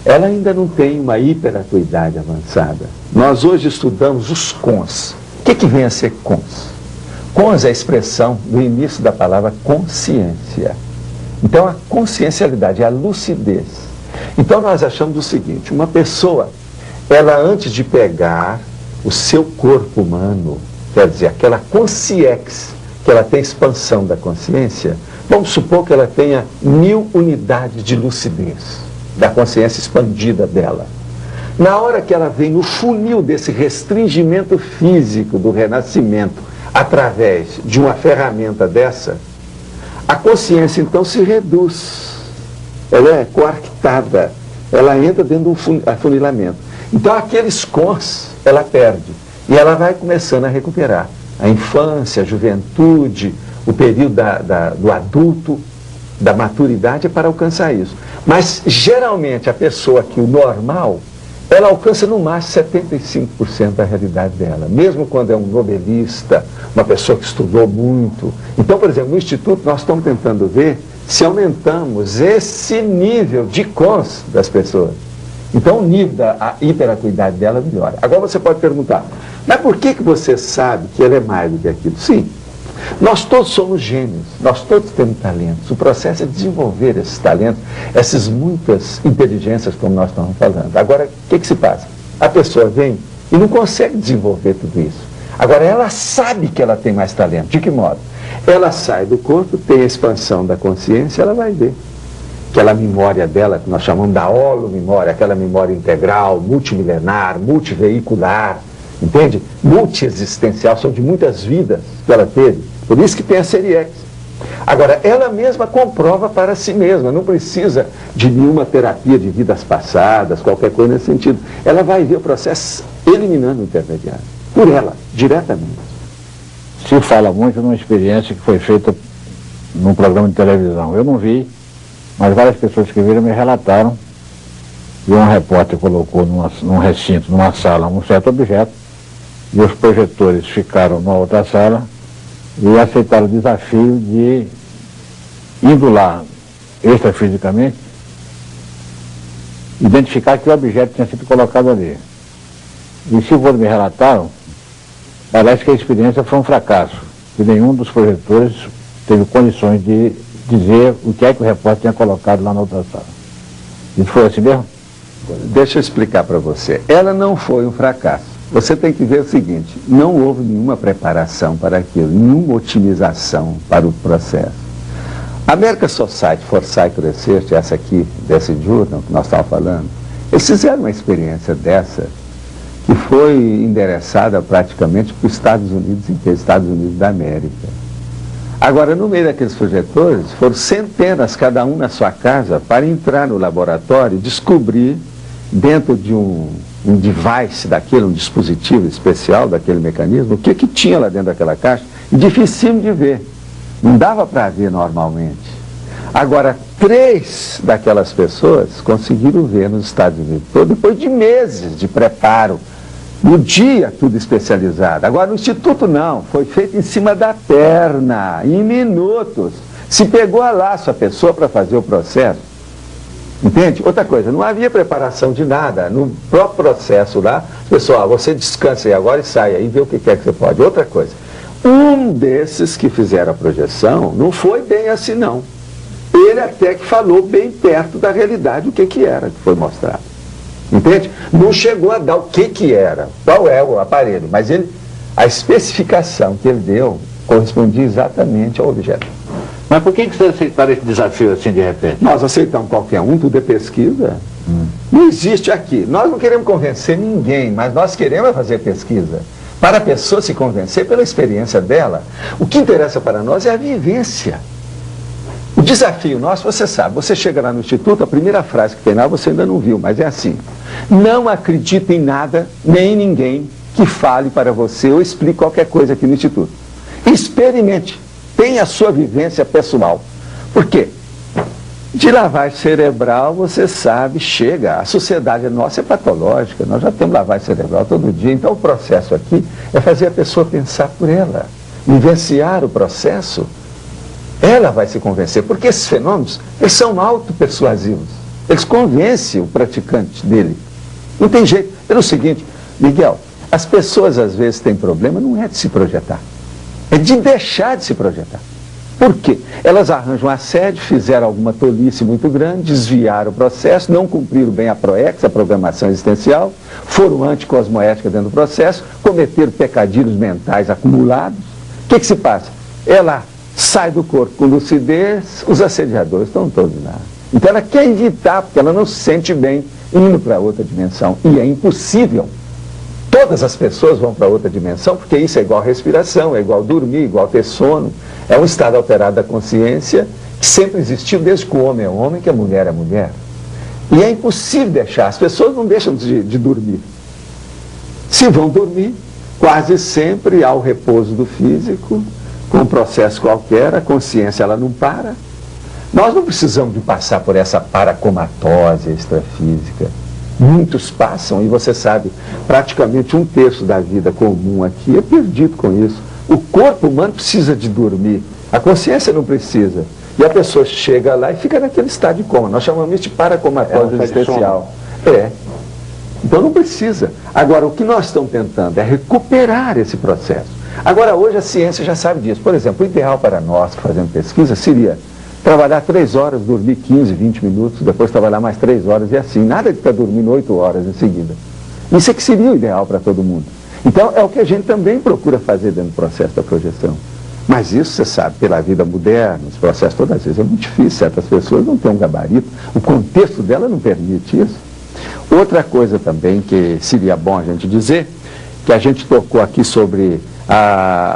ela ainda não tem uma hiperatuidade avançada. Nós hoje estudamos os cons. O que vem a ser cons? Cons é a expressão do início da palavra consciência. Então, a consciencialidade é a lucidez. Então, nós achamos o seguinte, uma pessoa, ela antes de pegar o seu corpo humano, quer dizer, aquela consciex, que ela tem expansão da consciência, vamos supor que ela tenha 1000 unidades de lucidez, da consciência expandida dela. Na hora que ela vem no funil desse restringimento físico do renascimento, através de uma ferramenta dessa, a consciência então se reduz, ela é coartada, ela entra dentro de um afunilamento. Então aqueles cons, ela perde, e ela vai começando a recuperar. A infância, a juventude, o período do adulto, da maturidade é para alcançar isso. Mas geralmente a pessoa que o normal, ela alcança no máximo 75% da realidade dela, mesmo quando é um nobelista, uma pessoa que estudou muito. Então, por exemplo, no Instituto nós estamos tentando ver se aumentamos esse nível de cons das pessoas. Então o nível da hiperacuidade dela melhora. Agora você pode perguntar, mas por que você sabe que ele é mais do que aquilo? Sim, nós todos somos gênios, nós todos temos talentos. O processo é desenvolver esses talentos, essas muitas inteligências, como nós estamos falando. Agora, o que se passa? A pessoa vem e não consegue desenvolver tudo isso. Agora, ela sabe que ela tem mais talento. De que modo? Ela sai do corpo, tem a expansão da consciência, ela vai ver. Aquela memória dela, que nós chamamos da holomemória, aquela memória integral, multimilenar, multiveicular, entende? Multiexistencial, são de muitas vidas que ela teve. Por isso que tem a série X. Agora, ela mesma comprova para si mesma, não precisa de nenhuma terapia de vidas passadas, qualquer coisa nesse sentido. Ela vai ver o processo eliminando o intermediário, por ela, diretamente.
Se fala muito numa experiência que foi feita num programa de televisão. Eu não vi, mas várias pessoas que viram me relataram que um repórter colocou num recinto, numa sala, um certo objeto, e os projetores ficaram numa outra sala e aceitaram o desafio de, indo lá extrafisicamente, identificar que o objeto tinha sido colocado ali. E segundo me relataram, parece que a experiência foi um fracasso, que nenhum dos projetores teve condições de dizer o que é que o repórter tinha colocado lá na outra sala. Isso foi assim mesmo?
Deixa eu explicar para você. Ela não foi um fracasso. Você tem que ver o seguinte, não houve nenhuma preparação para aquilo, nenhuma otimização para o processo. A American Society for Psychic Research, essa aqui, desse journal que nós estávamos falando, eles fizeram uma experiência dessa que foi endereçada praticamente para os Estados Unidos inteiro, Estados Unidos da América. Agora, no meio daqueles projetores, foram centenas, cada um na sua casa, para entrar no laboratório e descobrir, dentro de um device daquele, um dispositivo especial daquele mecanismo, o que tinha lá dentro daquela caixa, e dificílimo de ver. Não dava para ver normalmente. Agora, 3 daquelas pessoas conseguiram ver nos Estados Unidos, depois de meses de preparo, no dia tudo especializado. Agora, no Instituto não, foi feito em cima da perna, em minutos. Se pegou a laço a pessoa para fazer o processo. Entende? Outra coisa, não havia preparação de nada. No próprio processo lá, pessoal, você descansa aí agora e sai aí e vê o que quer que você pode. Outra coisa, um desses que fizeram a projeção não foi bem assim não. Ele até que falou bem perto da realidade o que era que foi mostrado. Entende? Não chegou a dar o que era, qual é o aparelho, mas ele a especificação que ele deu correspondia exatamente ao objeto.
Mas por que vocês aceitaram esse desafio assim de repente?
Nós aceitamos qualquer um, tudo é pesquisa. Não existe aqui. Nós não queremos convencer ninguém, mas nós queremos fazer pesquisa. Para a pessoa se convencer pela experiência dela, o que interessa para nós é a vivência. O desafio nosso, você sabe, você chega lá no Instituto, a primeira frase que tem lá você ainda não viu, mas é assim: não acredite em nada, nem em ninguém que fale para você ou explique qualquer coisa aqui no Instituto. Experimente, tenha a sua vivência pessoal. Por quê? De lavagem cerebral, você sabe, chega, a sociedade nossa é patológica, nós já temos lavagem cerebral todo dia, então o processo aqui é fazer a pessoa pensar por ela, vivenciar o processo. Ela vai se convencer, porque esses fenômenos, eles são autopersuasivos, eles convencem o praticante dele. Não tem jeito. É o seguinte, Miguel, as pessoas às vezes têm problema, não é de se projetar, é de deixar de se projetar. Por quê? Elas arranjam assédio, fizeram alguma tolice muito grande, desviaram o processo, não cumpriram bem a PROEX, a programação existencial, foram anticosmoéticas dentro do processo, cometeram pecadilhos mentais acumulados. O que se passa? Ela sai do corpo com lucidez, os assediadores estão todos lá. Então ela quer evitar, porque ela não se sente bem indo para outra dimensão. E é impossível. Todas as pessoas vão para outra dimensão, porque isso é igual respiração, é igual dormir, igual ter sono. É um estado alterado da consciência que sempre existiu desde que o homem é homem, que a mulher é mulher. E é impossível deixar, as pessoas não deixam de dormir. Se vão dormir, quase sempre há o repouso do físico, com um processo qualquer, a consciência ela não para. Nós não precisamos de passar por essa paracomatose extrafísica. Muitos passam, e você sabe, praticamente 1/3 da vida comum aqui é perdido com isso. O corpo humano precisa de dormir, a consciência não precisa. E a pessoa chega lá e fica naquele estado de coma. Nós chamamos isso de paracomatose existencial. Então não precisa. Agora, o que nós estamos tentando é recuperar esse processo. Agora, hoje a ciência já sabe disso. Por exemplo, o ideal para nós que fazemos pesquisa seria trabalhar 3 horas, dormir 15, 20 minutos, depois trabalhar mais 3 horas e assim. Nada de ficar dormindo 8 horas em seguida. Isso é que seria o ideal para todo mundo. Então, é o que a gente também procura fazer dentro do processo da projeção. Mas isso, você sabe, pela vida moderna, os processos todas as vezes é muito difícil. Certas pessoas não têm um gabarito, o contexto dela não permite isso. Outra coisa também que seria bom a gente dizer, que a gente tocou aqui sobre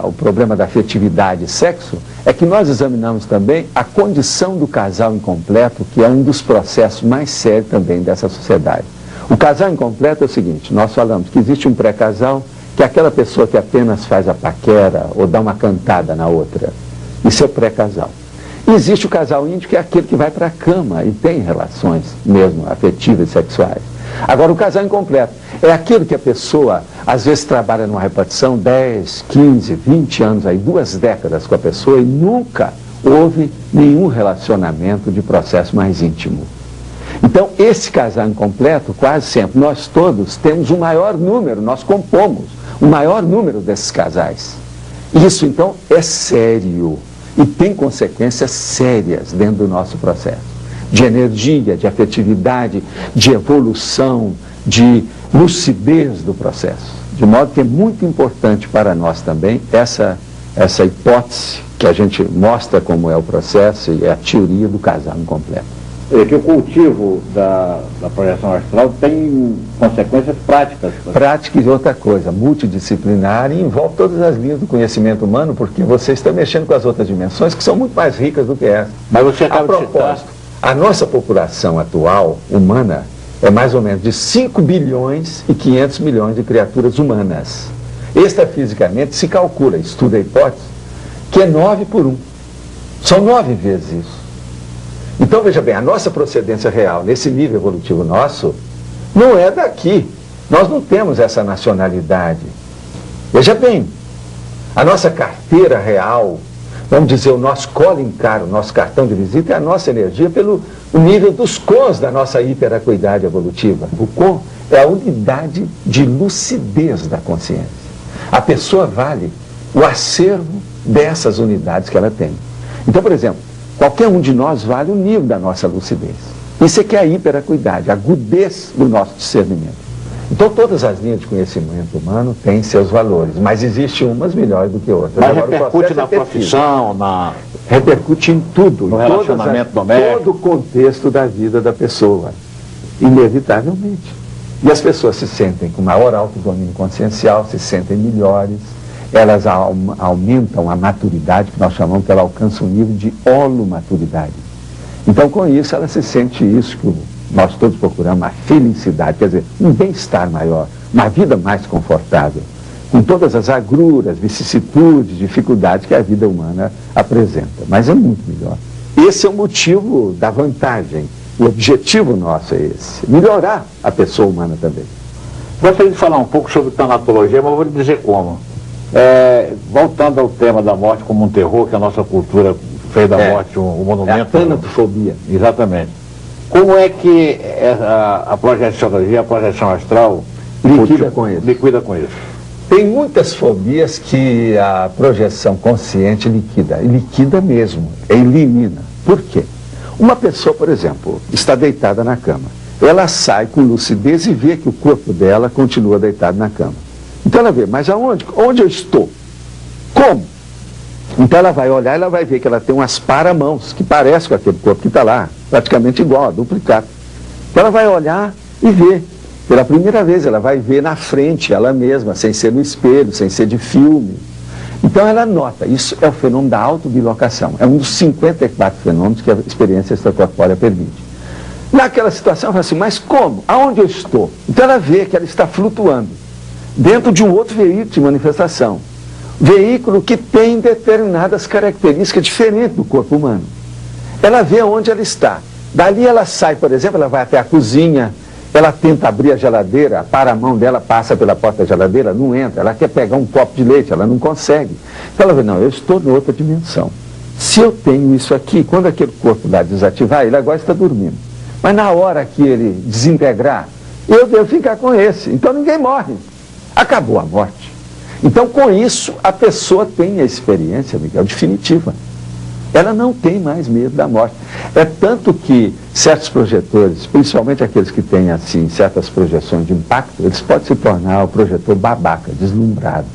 o problema da afetividade e sexo, é que nós examinamos também a condição do casal incompleto, que é um dos processos mais sérios também dessa sociedade. O casal incompleto é o seguinte: nós falamos que existe um pré-casal, que é aquela pessoa que apenas faz a paquera ou dá uma cantada na outra. Isso é o pré-casal. E existe o casal íntimo, que é aquele que vai para a cama e tem relações mesmo afetivas e sexuais. Agora, o casal incompleto é aquilo que a pessoa, às vezes, trabalha numa repartição 10, 15, 20 anos, aí 2 décadas com a pessoa e nunca houve nenhum relacionamento de processo mais íntimo. Então, esse casal incompleto, quase sempre, nós todos temos um maior número, nós compomos o maior número desses casais. Isso, então, é sério e tem consequências sérias dentro do nosso processo. De energia, de afetividade, de evolução, de lucidez do processo. De modo que é muito importante para nós também essa hipótese que a gente mostra como é o processo e é a teoria do casal incompleto.
É que o cultivo da projeção astral tem consequências práticas.
Práticas e outra coisa, multidisciplinar, e envolve todas as linhas do conhecimento humano, porque você está mexendo com as outras dimensões que são muito mais ricas do que essa.
Mas você acaba
a propósito, a nossa população atual, humana, é mais ou menos de 5 bilhões e 500 milhões de criaturas humanas. Extrafisicamente se calcula, estuda a hipótese, que é 9 por 1. São 9 vezes isso. Então, veja bem, a nossa procedência real, nesse nível evolutivo nosso, não é daqui. Nós não temos essa nacionalidade. Veja bem, a nossa carteira real, vamos dizer, o nosso calling card, o nosso cartão de visita, é a nossa energia pelo nível dos cons da nossa hiperacuidade evolutiva. O com é a unidade de lucidez da consciência. A pessoa vale o acervo dessas unidades que ela tem. Então, por exemplo, qualquer um de nós vale o nível da nossa lucidez. Isso é que é a hiperacuidade, a agudez do nosso discernimento. Então todas as linhas de conhecimento humano têm seus valores, mas existem umas melhores do que outras.
Mas
agora,
repercute na profissão,
repercute em tudo,
no relacionamento doméstico,
todo o contexto da vida da pessoa, inevitavelmente. E as pessoas se sentem com maior autodomínio consciencial, se sentem melhores, elas aumentam a maturidade, que nós chamamos que ela alcança um nível de holomaturidade. Então, com isso, ela se sente isso que nós todos procuramos, a felicidade, quer dizer, um bem-estar maior, uma vida mais confortável, com todas as agruras, vicissitudes, dificuldades que a vida humana apresenta. Mas é muito melhor. Esse é o motivo da vantagem. O objetivo nosso é esse, melhorar a pessoa humana também.
Gostaria de falar um pouco sobre tanatologia, mas eu vou lhe dizer como. Voltando ao tema da morte como um terror, que a nossa cultura fez da morte um monumento.
É a tanatofobia.
Exatamente. Como é que a projeciologia, a projeção astral
lida com isso?
Liquida com isso?
Tem muitas fobias que a projeção consciente liquida, e liquida mesmo, elimina. Por quê? Uma pessoa, por exemplo, está deitada na cama. Ela sai com lucidez e vê que o corpo dela continua deitado na cama. Então ela vê, mas aonde? Onde eu estou? Como? Então ela vai olhar e ela vai ver que ela tem umas paramãos que parecem com aquele corpo que está lá, praticamente igual, duplicado. Então ela vai olhar e ver. Pela primeira vez ela vai ver na frente ela mesma, sem ser no espelho, sem ser de filme. Então ela nota, isso é o fenômeno da autobilocação. É um dos 54 fenômenos que a experiência extracorpórea permite. Naquela situação ela fala assim, mas como? Aonde eu estou? Então ela vê que ela está flutuando dentro de um outro veículo de manifestação. Veículo que tem determinadas características diferentes do corpo humano. Ela vê onde ela está. Dali ela sai, por exemplo, ela vai até a cozinha, ela tenta abrir a geladeira, a paramão dela passa pela porta da geladeira, não entra. Ela quer pegar um copo de leite, ela não consegue. Então ela vê, não, eu estou em outra dimensão. Se eu tenho isso aqui, quando aquele corpo lá desativar, ele agora está dormindo. Mas na hora que ele desintegrar, eu devo ficar com esse. Então ninguém morre. Acabou a morte. Então, com isso, a pessoa tem a experiência, Miguel, definitiva. Ela não tem mais medo da morte. É tanto que certos projetores, principalmente aqueles que têm, assim, certas projeções de impacto, eles podem se tornar o projetor babaca, deslumbrado.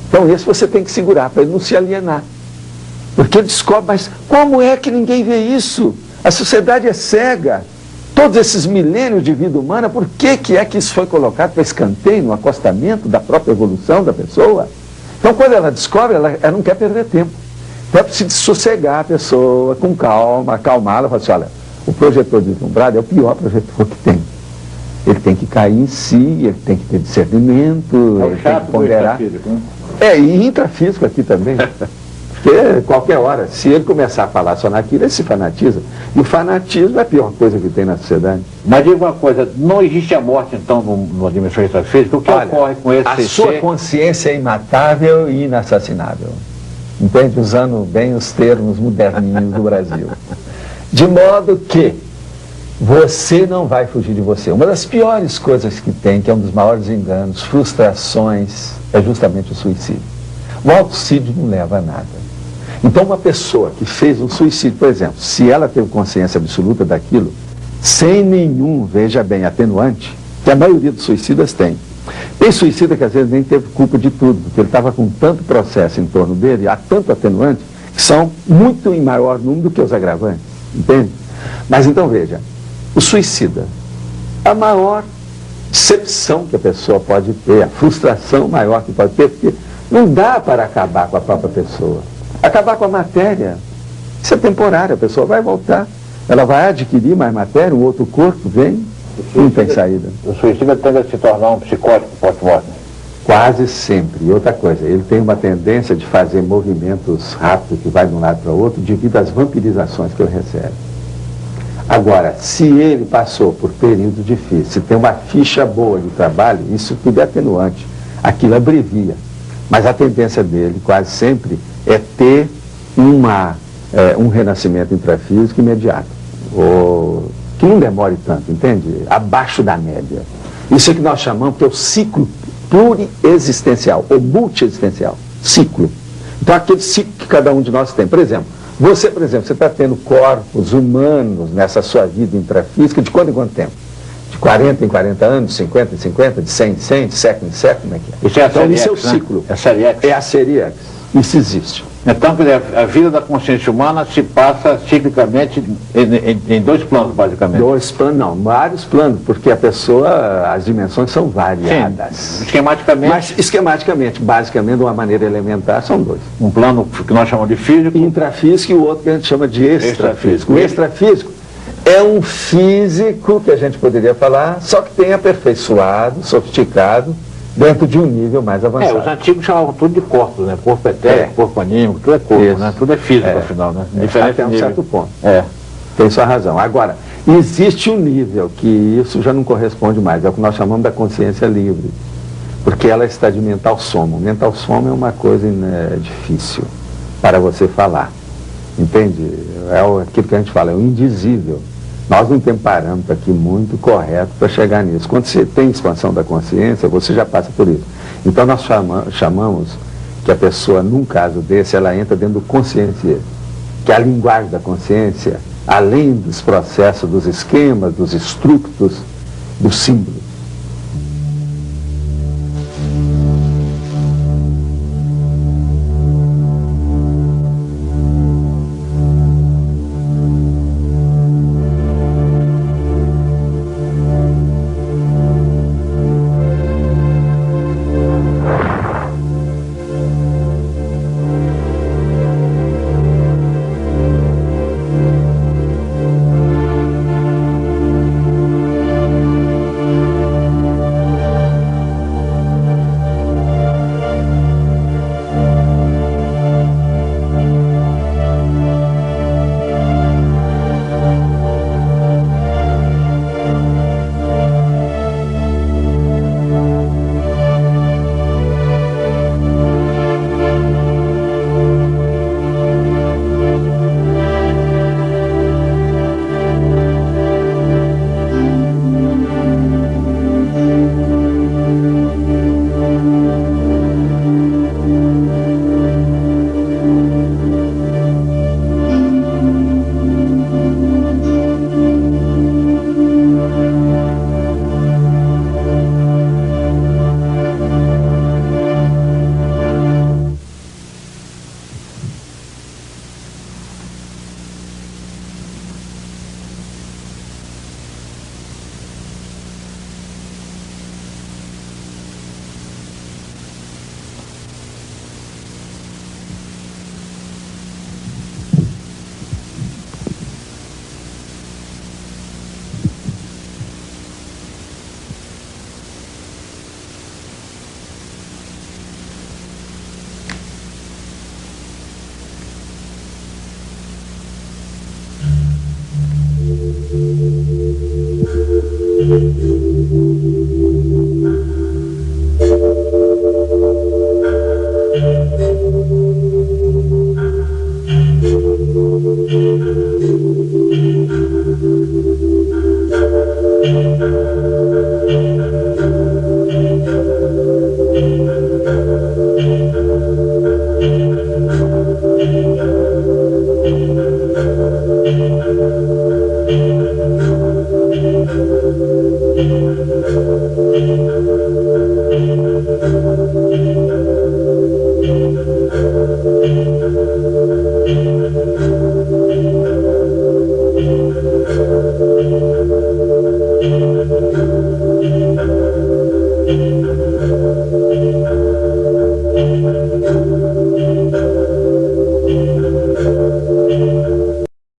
Então, esse você tem que segurar para ele não se alienar. Porque ele descobre, mas como é que ninguém vê isso? A sociedade é cega. Todos esses milênios de vida humana, por que é que isso foi colocado para escanteio, no acostamento da própria evolução da pessoa? Então, quando ela descobre, ela não quer perder tempo. Então, é preciso sossegar a pessoa, com calma, acalmá-la, falar assim, olha, o projetor deslumbrado é o pior projetor que tem. Ele tem que cair em si, ele tem que ter discernimento, ele tem que ponderar. E intrafísico aqui também. Porque qualquer hora, se ele começar a falar só naquilo, ele se fanatiza. E o fanatismo é a pior coisa que tem na sociedade.
Mas diga uma coisa, não existe a morte, então, numa dimensão extrafísica? O que ocorre com esse
A sua consciência é imatável e inassassinável. Entende? Usando bem os termos moderninhos do Brasil. De modo que você não vai fugir de você. Uma das piores coisas que tem, que é um dos maiores enganos, frustrações, é justamente o suicídio. O autossídio não leva a nada. Então, uma pessoa que fez um suicídio, por exemplo, se ela teve consciência absoluta daquilo, sem nenhum, veja bem, atenuante, que a maioria dos suicidas tem. Tem suicida que às vezes nem teve culpa de tudo, porque ele estava com tanto processo em torno dele, há tanto atenuante, que são muito em maior número do que os agravantes, entende? Mas então veja, o suicida, a maior decepção que a pessoa pode ter, a frustração maior que pode ter, porque não dá para acabar com a própria pessoa. Acabar com a matéria, isso é temporário, a pessoa vai voltar, ela vai adquirir mais matéria, um outro corpo vem, não tem saída.
O suicida tende a se tornar um psicótico pós-morte?
Quase sempre. E outra coisa, ele tem uma tendência de fazer movimentos rápidos, que vai de um lado para o outro, devido às vampirizações que ele recebe. Agora, se ele passou por períodos difíceis, se tem uma ficha boa de trabalho, isso tudo é atenuante, aquilo abrevia. Mas a tendência dele, quase sempre, é ter um renascimento intrafísico imediato. Que não demore tanto, entende? Abaixo da média. Isso é que nós chamamos que é o ciclo pluriexistencial, ou multiexistencial. Ciclo. Então, aquele ciclo que cada um de nós tem. Por exemplo, você está tendo corpos humanos nessa sua vida intrafísica de quanto em quanto tempo? De 40 em 40 anos, de 50 em 50, de 100 em 100, de século em século, como é que é?
Isso é a
então,
série
isso é o
X, né?
ciclo.
É a série X.
É a série X. Isso existe.
Então, a vida da consciência humana se passa ciclicamente em dois planos, basicamente.
Dois planos, não, vários planos, porque a pessoa, as dimensões são variadas.
Sim, esquematicamente.
Mas, esquematicamente, basicamente, de uma maneira elementar, são dois.
Um plano que nós chamamos de físico.
Intrafísico e o outro que a gente chama de extrafísico. O extrafísico é um físico, que a gente poderia falar, só que tem aperfeiçoado, sofisticado, dentro de um nível mais avançado.
Os antigos chamavam tudo de corpos, né? Corpo etérico, corpo anímico, tudo é corpo,
Isso.
né? Tudo é físico, afinal, né?
Diferente até um certo ponto.
É.
Tem sua razão. Agora, existe um nível que isso já não corresponde mais, é o que nós chamamos da consciência livre, porque ela está de mental soma. O mental soma é uma coisa difícil para você falar, entende? É aquilo que a gente fala, é o indizível. Nós não temos parâmetro aqui muito correto para chegar nisso. Quando você tem expansão da consciência, você já passa por isso. Então nós chamamos que a pessoa, num caso desse, ela entra dentro do consciência, que é a linguagem da consciência, além dos processos, dos esquemas, dos estrutos, dos símbolos.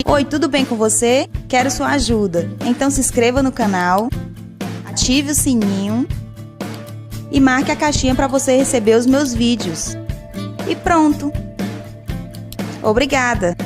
Oi, tudo bem com você? Quero sua ajuda. Então se inscreva no canal, ative o sininho e marque a caixinha para você receber os meus vídeos. E pronto! Obrigada!